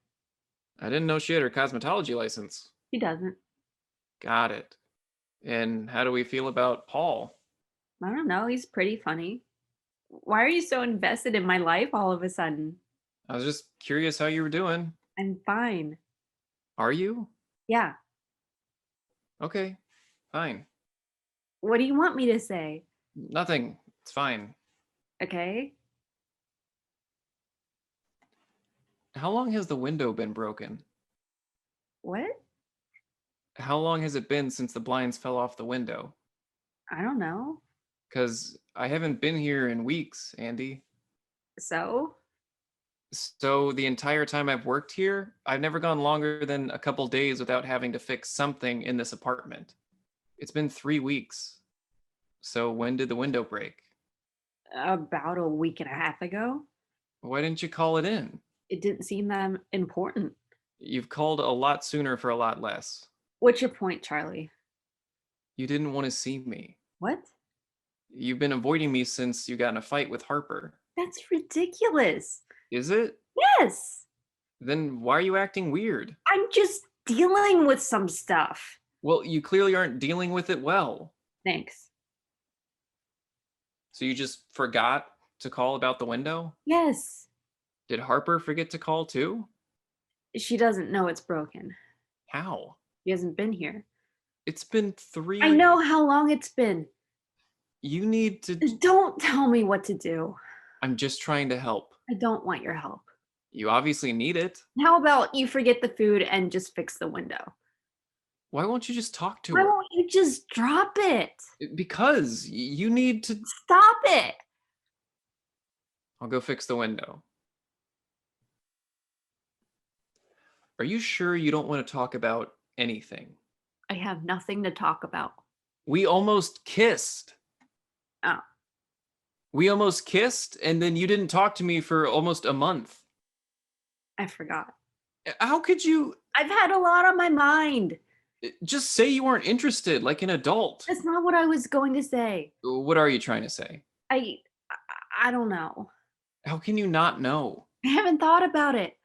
I didn't know she had her cosmetology license. He doesn't. Got it. And how do we feel about Paul? I don't know. He's pretty funny. Why are you so invested in my life all of a sudden? I was just curious how you were doing. I'm fine. Are you? Yeah. Okay, fine. What do you want me to say? Nothing. It's fine. Okay. How long has the window been broken? What? How long has it been since the blinds fell off the window? I don't know. Because I haven't been here in weeks, Andy. So? So the entire time I've worked here, I've never gone longer than a couple days without having to fix something in this apartment. It's been 3 weeks. So when did the window break? About a week and a half ago. Why didn't you call it in? It didn't seem that important. You've called a lot sooner for a lot less. What's your point, Charlie? You didn't want to see me. What? You've been avoiding me since you got in a fight with Harper. That's ridiculous. Is it? Yes. Then why are you acting weird? I'm just dealing with some stuff. Well, you clearly aren't dealing with it well. Thanks. So you just forgot to call about the window? Yes. Did Harper forget to call too? She doesn't know it's broken. How? She hasn't been here. It's been 3. I know how long it's been. You need to. Don't tell me what to do. I'm just trying to help. I don't want your help. You obviously need it. How about you forget the food and just fix the window? Why won't you just talk to Why her? won't you just drop it? Because you need to. Stop it. I'll go fix the window. Are you sure you don't want to talk about anything? I have nothing to talk about. We almost kissed. Oh. We almost kissed, and then you didn't talk to me for almost a month. I forgot. How could you I've had a lot on my mind. just say you weren't interested like an adult? That's not what I was going to say. What are you trying to say? I don't know. How can you not know? I haven't thought about it.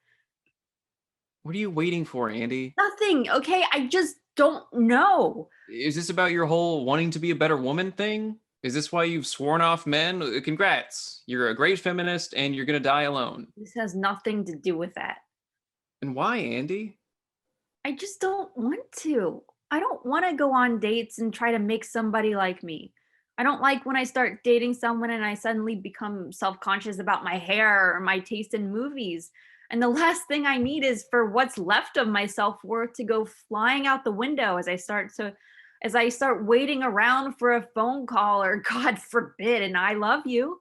What are you waiting for, Andy? Nothing, okay? I just don't know. Is this about your whole wanting to be a better woman thing? Is this why you've sworn off men? Congrats. You're a great feminist and you're going to die alone. This has nothing to do with that. And why, Andy? I just don't want to. I don't want to go on dates and try to make somebody like me. I don't like when I start dating someone and I suddenly become self-conscious about my hair or my taste in movies. And the last thing I need is for what's left of my self-worth to go flying out the window as I start waiting around for a phone call or God forbid, and I love you.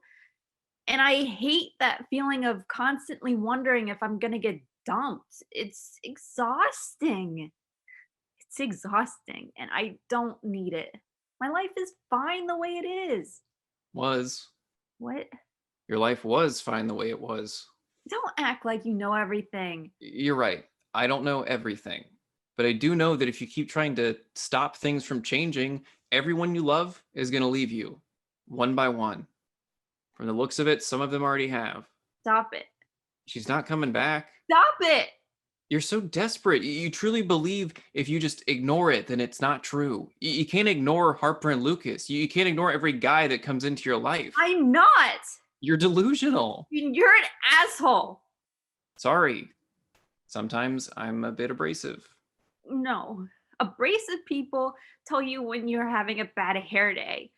And I hate that feeling of constantly wondering if I'm going to get dumped. It's exhausting. It's exhausting, and I don't need it. My life is fine the way it is. Was. What? Your life was fine the way it was. Don't act like you know everything. You're right. I don't know everything. But I do know that if you keep trying to stop things from changing, everyone you love is going to leave you, one by one. From the looks of it, some of them already have. Stop it. She's not coming back. Stop it. You're so desperate. You truly believe if you just ignore it, then it's not true. You can't ignore Harper and Lucas. You can't ignore every guy that comes into your life. I'm not. You're delusional. You're an asshole. Sorry. Sometimes I'm a bit abrasive. No. Abrasive people tell you when you're having a bad hair day.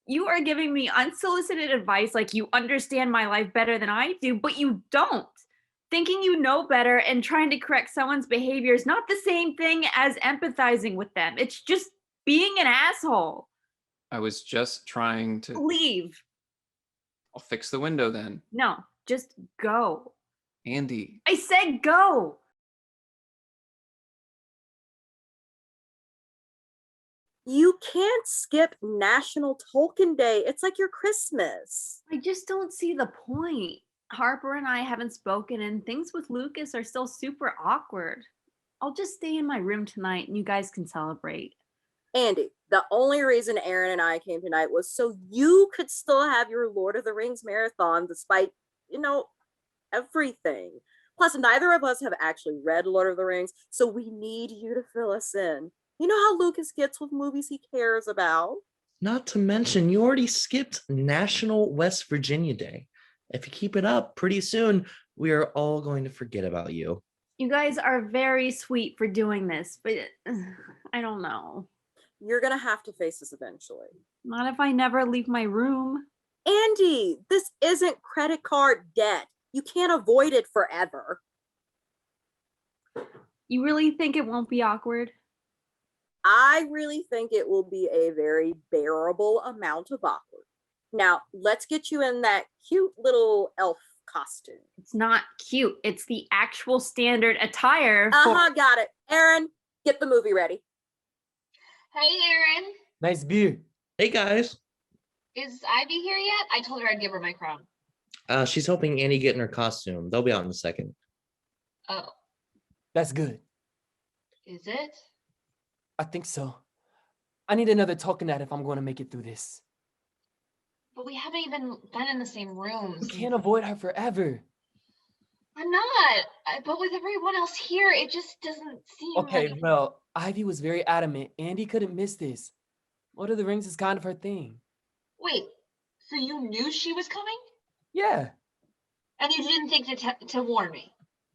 You are giving me unsolicited advice like you understand my life better than I do, but you don't. Thinking you know better and trying to correct someone's behavior is not the same thing as empathizing with them. It's just being an asshole. I was just trying to. Leave. I'll fix the window then. No, just go. Andy. I said go. You can't skip National Tolkien Day. It's like your Christmas. I just don't see the point. Harper and I haven't spoken, and things with Lucas are still super awkward. I'll just stay in my room tonight and you guys can celebrate. Andy, the only reason Aaron and I came tonight was so you could still have your Lord of the Rings marathon despite, everything. Plus, neither of us have actually read Lord of the Rings, so we need you to fill us in. You know how Lucas gets with movies he cares about. Not to mention, you already skipped National West Virginia Day. If you keep it up, pretty soon we are all going to forget about you. You guys are very sweet for doing this, but I don't know. You're gonna have to face this eventually. Not if I never leave my room. Andy, this isn't credit card debt. You can't avoid it forever. You really think it won't be awkward? I really think it will be a very bearable amount of awkward. Now, let's get you in that cute little elf costume. It's not cute. It's the actual standard attire. Got it. Aaron, get the movie ready. Hey, Aaron. Nice beer. Hey guys. Is Ivy here yet? I told her I'd give her my crown. She's helping Annie get in her costume. They'll be out in a second. Oh, That's good. is it? I think so. I need another token that if I'm going to make it through this. But we haven't even been in the same rooms. We can't avoid her forever. I'm not. But with everyone else here, it just doesn't seem Okay, like... well, Ivy was very adamant. Andy couldn't miss this. Lord of the Rings is kind of her thing. Wait, so you knew she was coming? Yeah. And you didn't think to warn me?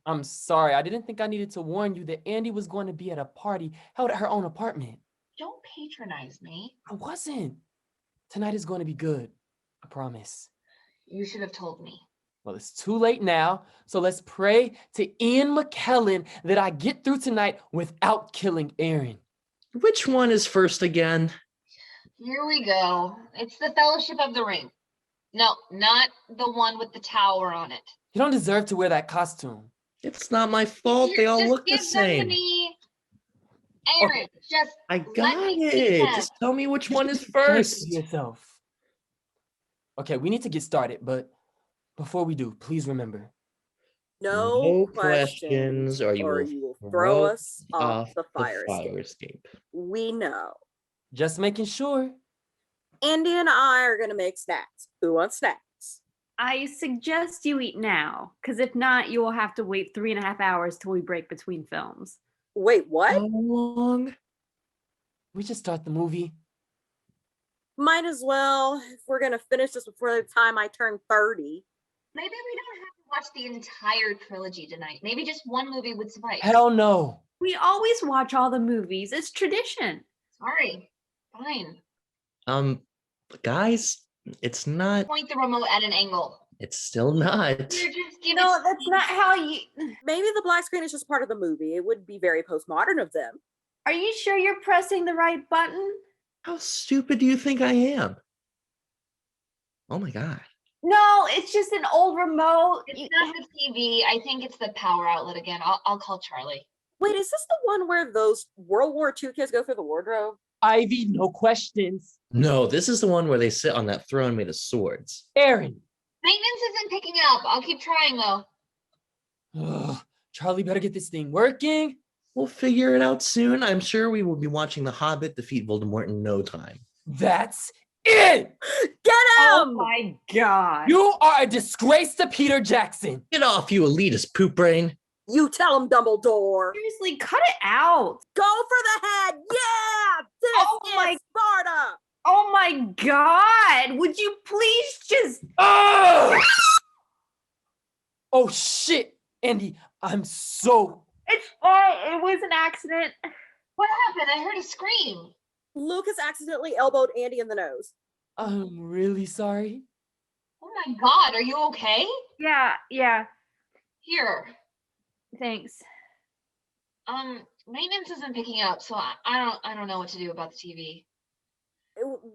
I'm sorry. I didn't think I needed to warn you that Andy was going to be at a party held at her own apartment. Don't patronize me. I wasn't. Tonight is going to be good. I promise. You should have told me. Well, it's too late now, so let's pray to Ian McKellen that I get through tonight without killing Aaron. Which one is first again? Here we go. It's the Fellowship of the Ring. No, not the one with the tower on it. You don't deserve to wear that costume. It's not my fault. They all Just look the give them to same. me. Aaron, just I let got me see it. them. Just tell me which one is Finish first. yourself. Okay, we need to get started, but before we do, please remember. No questions, or you will will throw throw us off the fire escape. escape. We know. Just making sure. Andy and I are gonna make snacks. Who wants snacks? I suggest you eat now, because if not, you will have to wait 3.5 hours till we break between films. Wait, what? How long? We just start the movie. Might as well if we're gonna finish this before the time I turn 30. Maybe we don't have to watch the entire trilogy tonight. Maybe just one movie would suffice. Hell no. We always watch all the movies. It's tradition. Sorry. Fine. Guys, it's not. Point the remote at an angle. It's still not. Here, just give No, it that's not how you... Maybe the black screen is just part of the movie. It would be very postmodern of them. Are you sure you're pressing the right button? How stupid do you think I am? Oh my god. No, it's just an old remote. It's not the TV. I think it's the power outlet again. I'll call Charlie. Wait, is this the one where those World War II kids go through the wardrobe? Ivy, no questions. No, this is the one where they sit on that throne made of swords. Aaron. Maintenance isn't picking up. I'll keep trying though. Ugh, Charlie better get this thing working. We'll figure it out soon. I'm sure we will be watching The Hobbit defeat Voldemort in no time. That's it. Get Oh him! my god. You are a disgrace to Peter Jackson. Get off, you elitist poop brain. You tell him, Dumbledore. Seriously, cut it out. Go for the head. Yeah! This Oh my- is Sparta! Oh my god. Would you please just... Oh! Oh shit, Andy, I'm so... It's fine. It was an accident. What happened? I heard a scream. Lucas accidentally elbowed Andy in the nose. I'm really sorry. Oh my god, are you okay? Yeah. Here. Thanks. Maintenance isn't picking up, so I don't know what to do about the TV.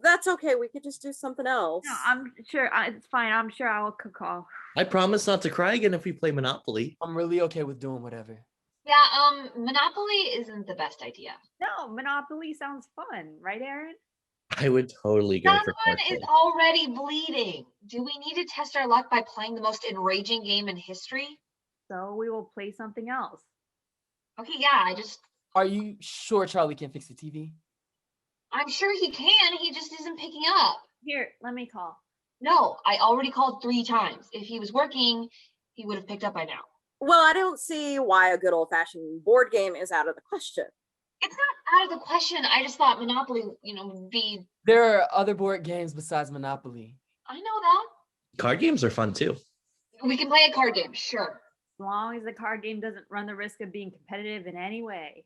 That's okay. We could just do something else. No, I'm sure it's fine. I'm sure I will call. I promise not to cry again if we play Monopoly. I'm really okay with doing whatever. Yeah, Monopoly isn't the best idea. No, Monopoly sounds fun, right, Aaron? I would totally go for Someone is Cartel. already bleeding. Do we need to test our luck by playing the most enraging game in history? So we will play something else. Okay, yeah, Are you sure Charlie can fix the TV? I'm sure he can. He just isn't picking up. Here, let me call. No, I already called 3 times. If he was working, he would have picked up by now. Well, I don't see why a good old-fashioned board game is out of the question. It's not out of the question. I just thought Monopoly, would be. There are other board games besides Monopoly. I know that. Card games are fun too. We can play a card game, sure. As long as the card game doesn't run the risk of being competitive in any way.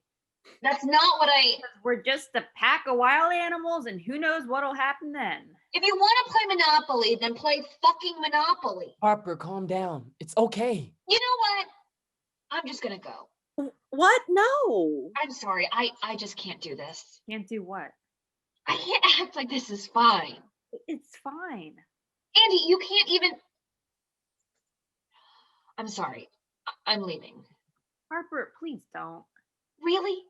That's not what I. We're just a pack of wild animals, and who knows what'll happen then. If you want to play Monopoly, then play fucking Monopoly. Harper, calm down. It's okay. You know what? I'm just gonna go. What? No. I'm sorry. I just can't do this. Can't do what? I can't act like this is fine. It's fine. Andy, you can't even. I'm sorry. I'm leaving. Harper, please don't. Really?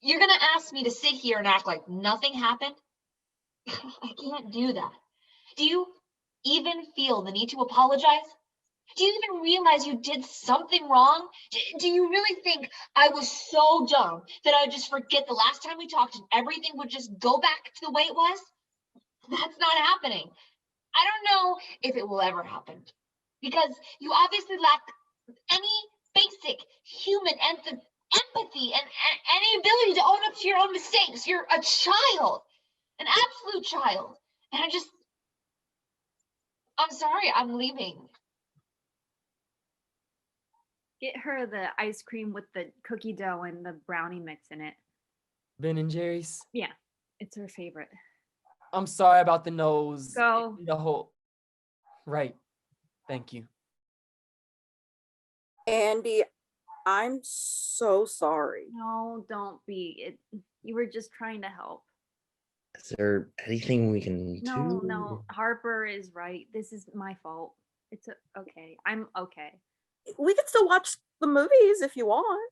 You're gonna ask me to sit here and act like nothing happened? I can't do that. Do you even feel the need to apologize? Do you even realize you did something wrong? Do you really think I was so dumb that I'd just forget the last time we talked and everything would just go back to the way it was? That's not happening. I don't know if it will ever happen because you obviously lack any basic human empathy and any ability to own up to your own mistakes. You're a child, an absolute child. And I'm sorry, I'm leaving. Get her the ice cream with the cookie dough and the brownie mix in it. Ben and Jerry's. Yeah, it's her favorite. I'm sorry about the nose. Go. The whole. Right. Thank you. Andy, I'm so sorry. No, don't be. You were just trying to help. Is there anything we can do? No. Harper is right. This is my fault. It's okay. I'm okay. We can still watch the movies if you want.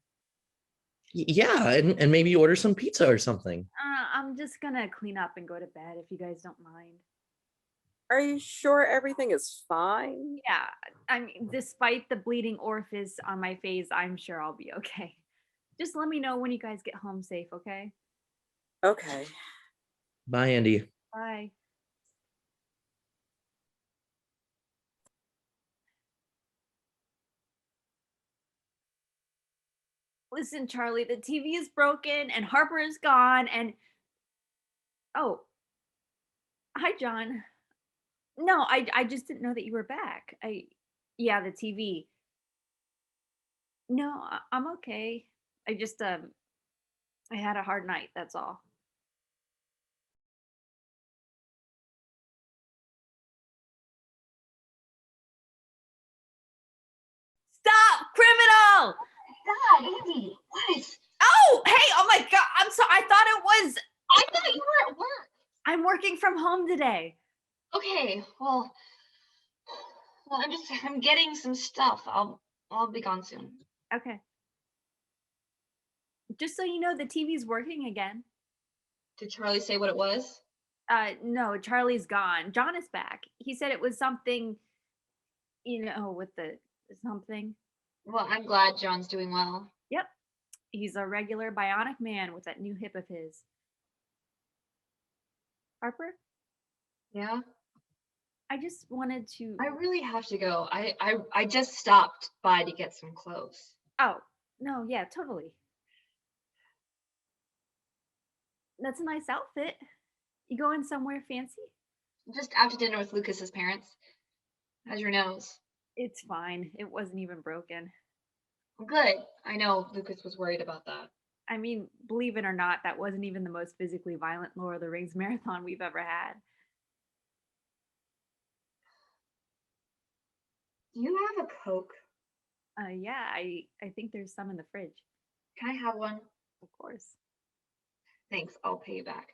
Yeah, and maybe order some pizza or something. I'm just gonna clean up and go to bed if you guys don't mind. Are you sure everything is fine? Yeah, I mean, despite the bleeding orifice on my face, I'm sure I'll be okay. Just let me know when you guys get home safe, okay? Okay. Bye, Andy. Bye. Listen, Charlie, the TV is broken and Harper is gone and oh. Hi, John. No, I just didn't know that you were back. Yeah, the TV. No, I'm okay. I just I had a hard night, that's all. Stop, criminal! God, Andy, what? Oh, hey, oh my God, I'm sorry. I thought it was. I thought you were at work. I'm working from home today. Okay, well, I'm getting some stuff. I'll be gone soon. Okay. Just so you know, the TV's working again. Did Charlie say what it was? No, Charlie's gone. John is back. He said it was something, with the something. Well, I'm glad John's doing well. Yep. He's a regular bionic man with that new hip of his. Harper? Yeah? I just wanted to. I really have to go. I just stopped by to get some clothes. Oh, no, yeah, totally. That's a nice outfit. You going somewhere fancy? Just out to dinner with Lucas's parents. How's your nose? It's fine. It wasn't even broken. Good. I know Lucas was worried about that. I mean, believe it or not, that wasn't even the most physically violent Lord of the Rings marathon we've ever had. Do you have a Coke? Yeah, I think there's some in the fridge. Can I have one? Of course. Thanks. I'll pay you back.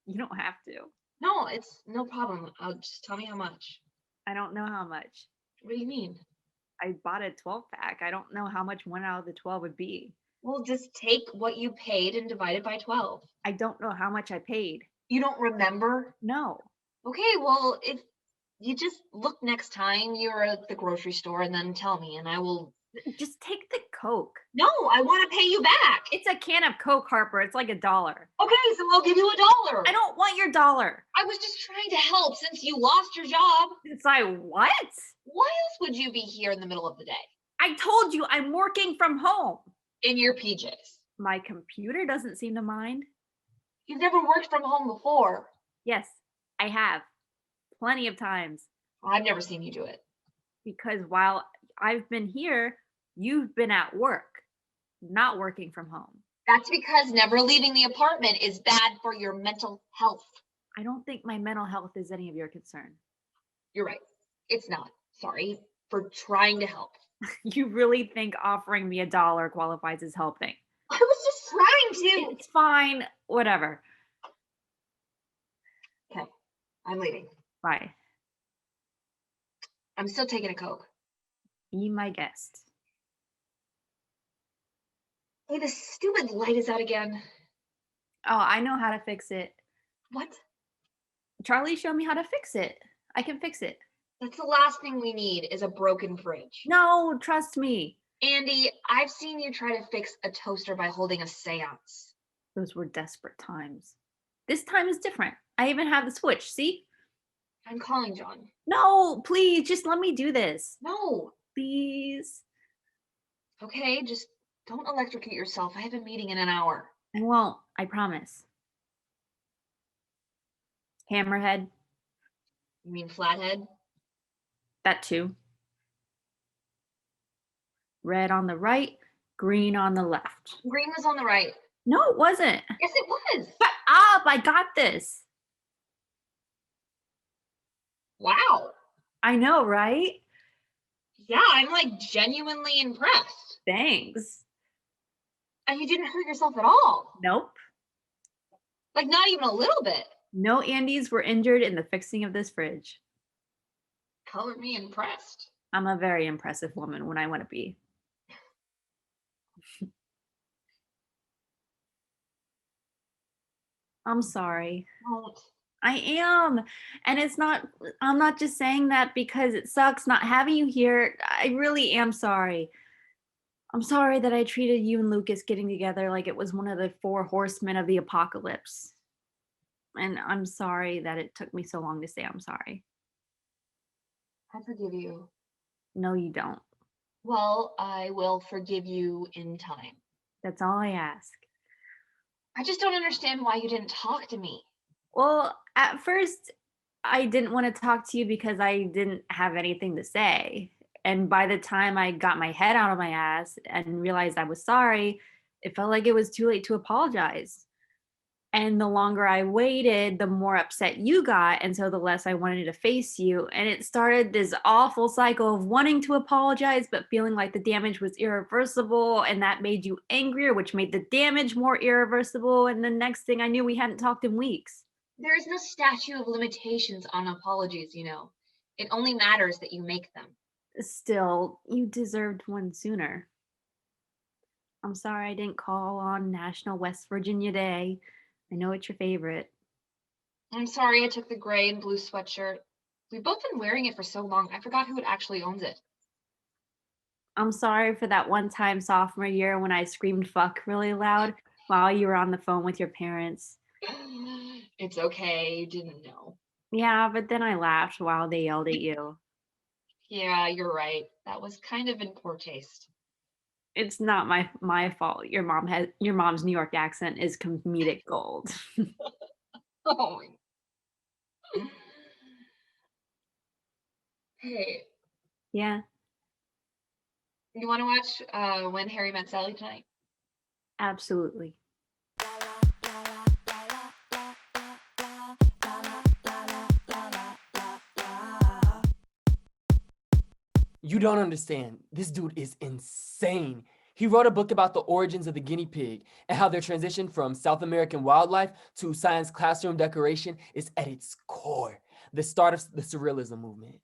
You don't have to. No, it's no problem. I'll just tell me how much. I don't know how much. What do you mean? I bought a 12-pack. I don't know how much one out of the 12 would be. Well, just take what you paid and divide it by 12. I don't know how much I paid. You don't remember? No. Okay, well, if you just look next time you're at the grocery store and then tell me and I will. Just take the Coke. No, I want to pay you back. It's a can of Coke, Harper. It's like $1. Okay, so I'll give you $1. I don't want your dollar. I was just trying to help since you lost your job. It's like, what? Why else would you be here in the middle of the day? I told you I'm working from home. In your PJs. My computer doesn't seem to mind. You've never worked from home before. Yes, I have. Plenty of times. I've never seen you do it. Because while I've been here, you've been at work, not working from home. That's because never leaving the apartment is bad for your mental health. I don't think my mental health is any of your concern. You're right. It's not. Sorry for trying to help. You really think offering me $1 qualifies as helping? I was just trying to. It's fine. Whatever. Okay, I'm leaving. Bye. I'm still taking a Coke. Be my guest. Hey, the stupid light is out again. Oh, I know how to fix it. What? Charlie showed me how to fix it. I can fix it. That's the last thing we need is a broken fridge. No, trust me. Andy, I've seen you try to fix a toaster by holding a seance. Those were desperate times. This time is different. I even have the switch, see? I'm calling John. No, please, just let me do this. No. Please. Okay, just don't electrocute yourself. I have a meeting in an hour. I won't, I promise. Hammerhead, You mean flathead? that too. Red on the right, green on the left. Green was on the right. No, it wasn't. Yes, it was. Shut up, I got this. Wow. I know, right? Yeah, I'm like genuinely impressed. Thanks. And you didn't hurt yourself at all. Nope. Like not even a little bit. No Andys were injured in the fixing of this fridge. Color me impressed. I'm a very impressive woman when I want to be. I'm sorry. Don't. I am. And I'm not just saying that because it sucks not having you here. I really am sorry. I'm sorry that I treated you and Lucas getting together like it was one of the 4 horsemen of the apocalypse. And I'm sorry that it took me so long to say I'm sorry. I forgive you. No, you don't. Well, I will forgive you in time. That's all I ask. I just don't understand why you didn't talk to me. Well, at first, I didn't want to talk to you because I didn't have anything to say. And by the time I got my head out of my ass and realized I was sorry, it felt like it was too late to apologize. And the longer I waited, the more upset you got. And so the less I wanted to face you. And it started this awful cycle of wanting to apologize, but feeling like the damage was irreversible. And that made you angrier, which made the damage more irreversible. And the next thing I knew, we hadn't talked in weeks. There is no statute of limitations on apologies, you know. It only matters that you make them. Still, you deserved one sooner. I'm sorry I didn't call on National West Virginia Day. I know it's your favorite. I'm sorry I took the gray and blue sweatshirt. We've both been wearing it for so long, I forgot who actually owns it. I'm sorry for that one time sophomore year when I screamed fuck really loud while you were on the phone with your parents. It's okay, you didn't know. Yeah, but then I laughed while they yelled at you. Yeah, you're right. That was kind of in poor taste. It's not my fault. Your mom's New York accent is comedic gold. Oh. Hey, Yeah, you want to watch When Harry Met Sally tonight? absolutely. You don't understand. This dude is insane. He wrote a book about the origins of the guinea pig and how their transition from South American wildlife to science classroom decoration is at its core, the start of the surrealism movement.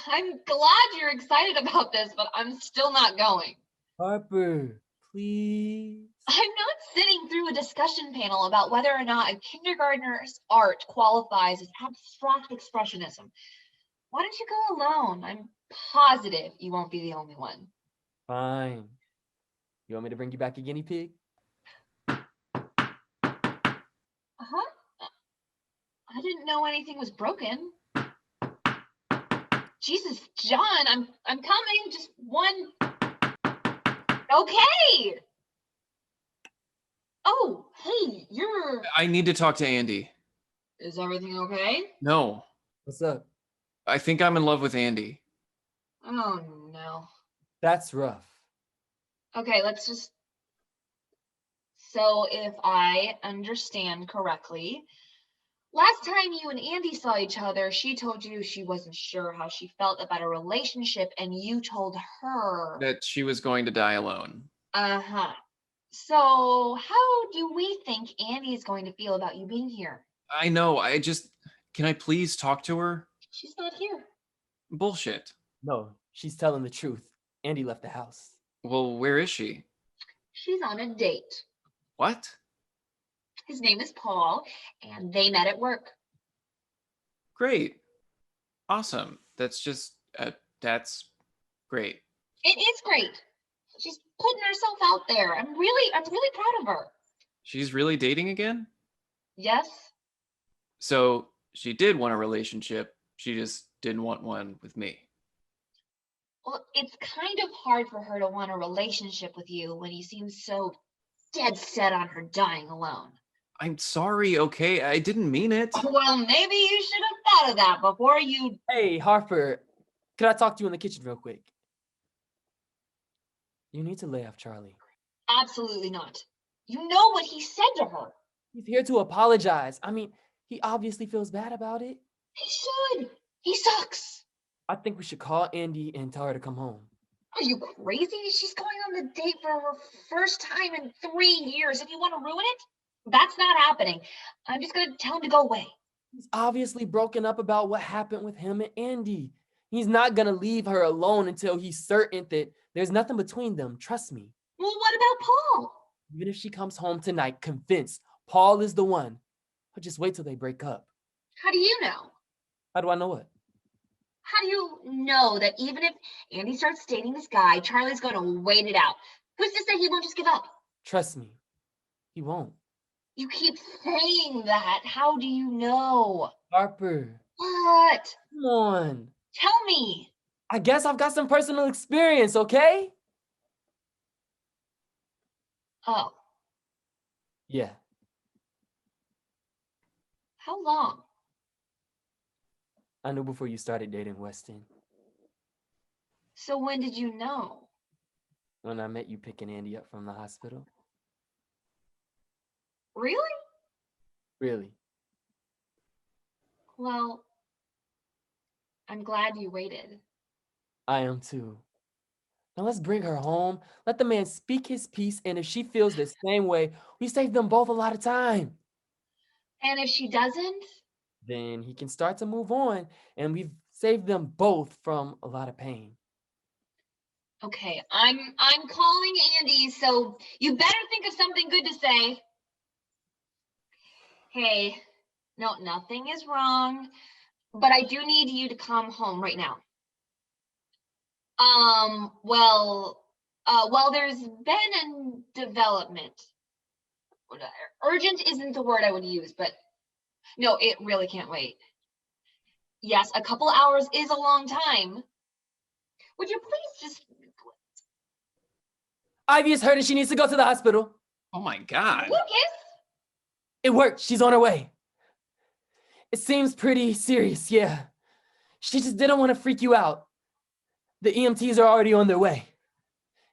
I'm glad you're excited about this, but I'm still not going. Harper, please. I'm not sitting through a discussion panel about whether or not a kindergartner's art qualifies as abstract expressionism. Why don't you go alone? I'm positive you won't be the only one. Fine. You want me to bring you back a guinea pig? Uh-huh. I didn't know anything was broken. Jesus, John, I'm coming. Just one. Okay. Oh, hey, I need to talk to Andy. is everything okay? No, What's up? I think I'm in love with Andy. Oh, no. That's rough. Okay, let's just. So, if I understand correctly, last time you and Andy saw each other, she told you she wasn't sure how she felt about a relationship, and you told her. That she was going to die alone. Uh-huh. So, how do we think Andy is going to feel about you being here? I know, can I please talk to her? She's not here. Bullshit. No, she's telling the truth. Andy left the house. Well, where is she? She's on a date. What? His name is Paul, and they met at work. Great. Awesome. That's great. It is great. She's putting herself out there. I'm really proud of her. She's really dating again? Yes. So she did want a relationship. She just didn't want one with me. Well, it's kind of hard for her to want a relationship with you when you seem so dead set on her dying alone. I'm sorry, okay? I didn't mean it. Well, maybe you should have thought of that before you. Hey, Harper, can I talk to you in the kitchen real quick? You need to lay off Charlie. Absolutely not. You know what he said to her. He's here to apologize. I mean, he obviously feels bad about it. He should. He sucks. I think we should call Andy and tell her to come home. Are you crazy? She's going on the date for her first time in 3 years, and you want to ruin it? That's not happening. I'm just going to tell him to go away. He's obviously broken up about what happened with him and Andy. He's not going to leave her alone until he's certain that there's nothing between them. Trust me. Well, what about Paul? Even if she comes home tonight convinced Paul is the one, I'll just wait till they break up. How do you know? How do I know it? How do you know that even if Andy starts dating this guy, Charlie's going to wait it out? Who's to say he won't just give up? Trust me, he won't. You keep saying that. How do you know? Harper, What? come on. Tell me. I guess I've got some personal experience, okay? Oh, Yeah. how long? I knew before you started dating Weston. So when did you know? When I met you picking Andy up from the hospital. Really? Really. Well, I'm glad you waited. I am too. Now let's bring her home. Let the man speak his piece, and if she feels the same way, we save them both a lot of time. And if she doesn't? Then he can start to move on, and we've saved them both from a lot of pain. Okay, I'm calling Andy, so you better think of something good to say. Hey, no, nothing is wrong, but I do need you to come home right now. Well, there's been a development. Urgent isn't the word I would use, but no, it really can't wait. Yes, a couple hours is a long time. Would you please just... Ivy has heard and she needs to go to the hospital. Oh my God. Lucas? It worked. She's on her way. It seems pretty serious, yeah. She just didn't want to freak you out. The EMTs are already on their way.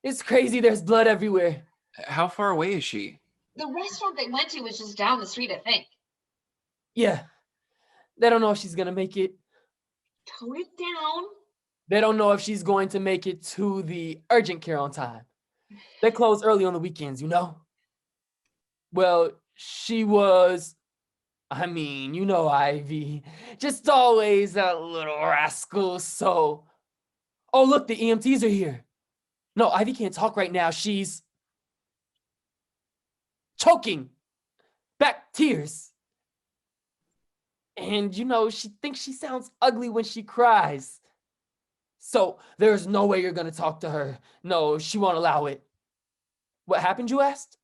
It's crazy. There's blood everywhere. How far away is she? The restaurant they went to was just down the street, I think. Yeah. They don't know if she's going to make it. Tone it down. They don't know if she's going to make it to the urgent care on time. They close early on the weekends, you know? Well, she was, you know, Ivy, just always a little rascal, so. Oh, look, the EMTs are here. No, Ivy can't talk right now. She's choking back tears. And, you know, she thinks she sounds ugly when she cries. So there's no way you're going to talk to her. No, she won't allow it. What happened, you asked?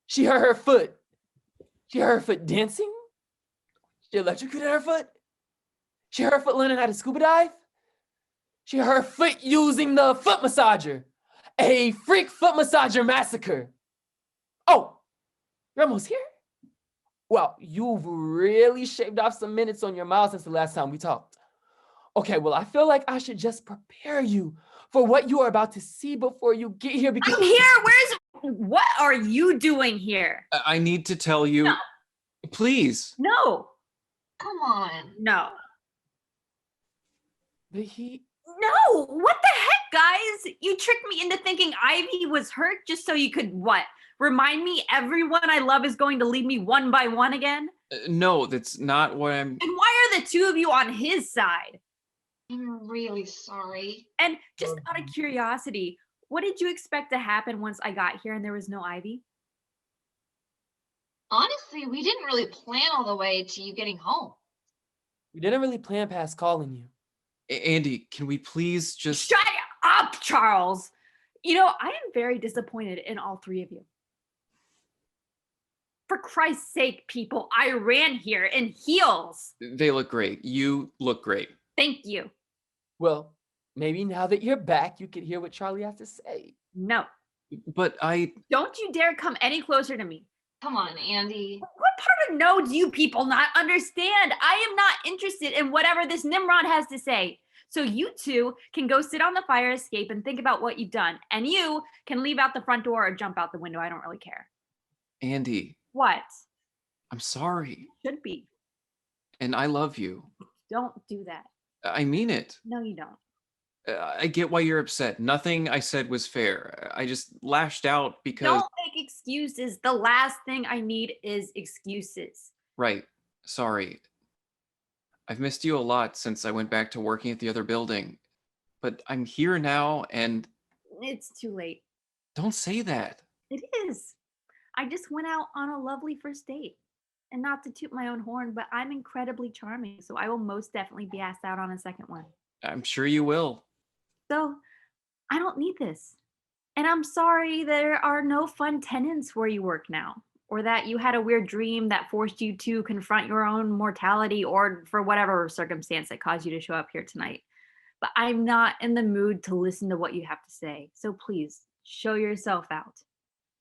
She hurt her foot. She hurt her foot dancing? She electrocuted her foot? She hurt her foot learning how to scuba dive? She hurt her foot using the foot massager. A freak foot massager massacre. Oh, you're almost here? Well, you've really shaved off some minutes on your mile since the last time we talked. Okay, well, I feel like I should just prepare you for what you are about to see before you get here because I'm here. What are you doing here? I need to tell you. No. Please. No. Come on. No. But he. No. What the heck, guys? You tricked me into thinking Ivy was hurt just so you could what? Remind me everyone I love is going to leave me one by one again? No, that's not what I'm. And why are the two of you on his side? I'm really sorry. And just out of curiosity, what did you expect to happen once I got here and there was no Ivy? Honestly, we didn't really plan all the way to you getting home. We didn't really plan past calling you. Andy, can we please just. Shut up, Charles. You know, I am very disappointed in all three of you. For Christ's sake, people, I ran here in heels. They look great. You look great. Thank you. Well, maybe now that you're back, you could hear what Charlie has to say. No. But Don't you dare come any closer to me. Come on, Andy. What part of no do you people not understand? I am not interested in whatever this Nimrod has to say. So you two can go sit on the fire escape and think about what you've done. And you can leave out the front door or jump out the window. I don't really care. Andy, What? I'm sorry. Should be. And I love you. Don't do that. I mean it. No, you don't. I get why you're upset. Nothing I said was fair. I just lashed out because. Don't make excuses. The last thing I need is excuses. Right. Sorry. I've missed you a lot since I went back to working at the other building. But I'm here now and. It's too late. Don't say that. It is. I just went out on a lovely first date. And not to toot my own horn, but I'm incredibly charming, so I will most definitely be asked out on a second one. I'm sure you will. So I don't need this. And I'm sorry there are no fun tenants where you work now, or that you had a weird dream that forced you to confront your own mortality, or for whatever circumstance that caused you to show up here tonight. But I'm not in the mood to listen to what you have to say. So please show yourself out.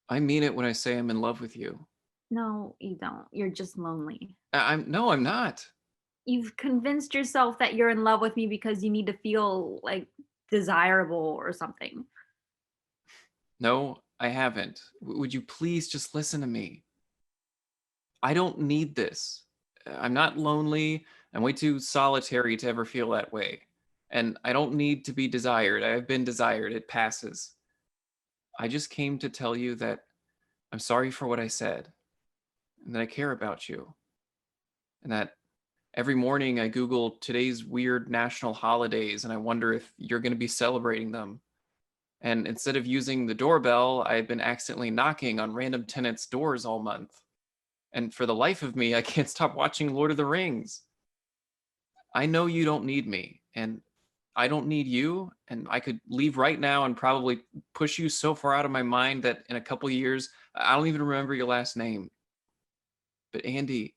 I mean it when I say I'm in love with you. No, you don't. You're just lonely. I'm not. You've convinced yourself that you're in love with me because you need to feel like desirable or something. No, I haven't. Would you please just listen to me? I don't need this. I'm not lonely. I'm way too solitary to ever feel that way. And I don't need to be desired. I've been desired. It passes. I just came to tell you that I'm sorry for what I said, and that I care about you, and that every morning I Google today's weird national holidays and I wonder if you're going to be celebrating them. And instead of using the doorbell, I've been accidentally knocking on random tenants' doors all month. And for the life of me, I can't stop watching Lord of the Rings. I know you don't need me, and I don't need you, and I could leave right now and probably push you so far out of my mind that in a couple years, I don't even remember your last name. But Andy,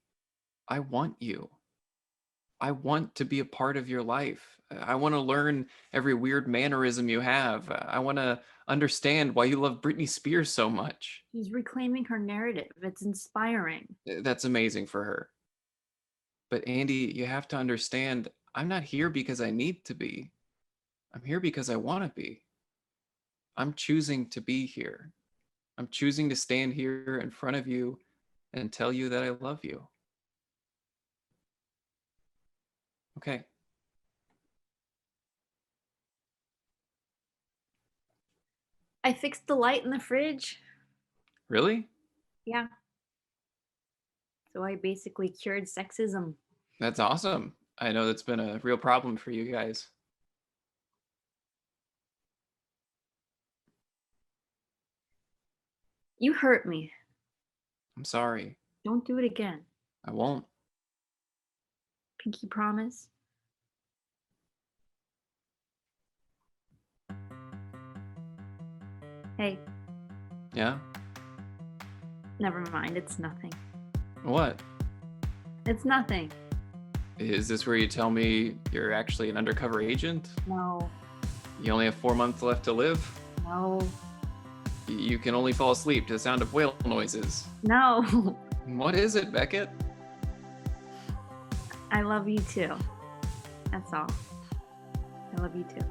I want you. I want to be a part of your life. I want to learn every weird mannerism you have. I want to understand why you love Britney Spears so much. She's reclaiming her narrative. It's inspiring. That's amazing for her. But Andy, you have to understand, I'm not here because I need to be. I'm here because I want to be. I'm choosing to be here. I'm choosing to stand here in front of you and tell you that I love you. Okay. I fixed the light in the fridge. Really? Yeah. So I basically cured sexism. That's awesome. I know that's been a real problem for you guys. You hurt me. I'm sorry. Don't do it again. I won't. Pinky promise. Hey, Yeah? never mind. It's nothing. What? It's nothing. Is this where you tell me you're actually an undercover agent? No, You only have 4 months left to live? No. You can only fall asleep to the sound of whale noises. No. What is it, Beckett? I love you too. That's all. I love you too.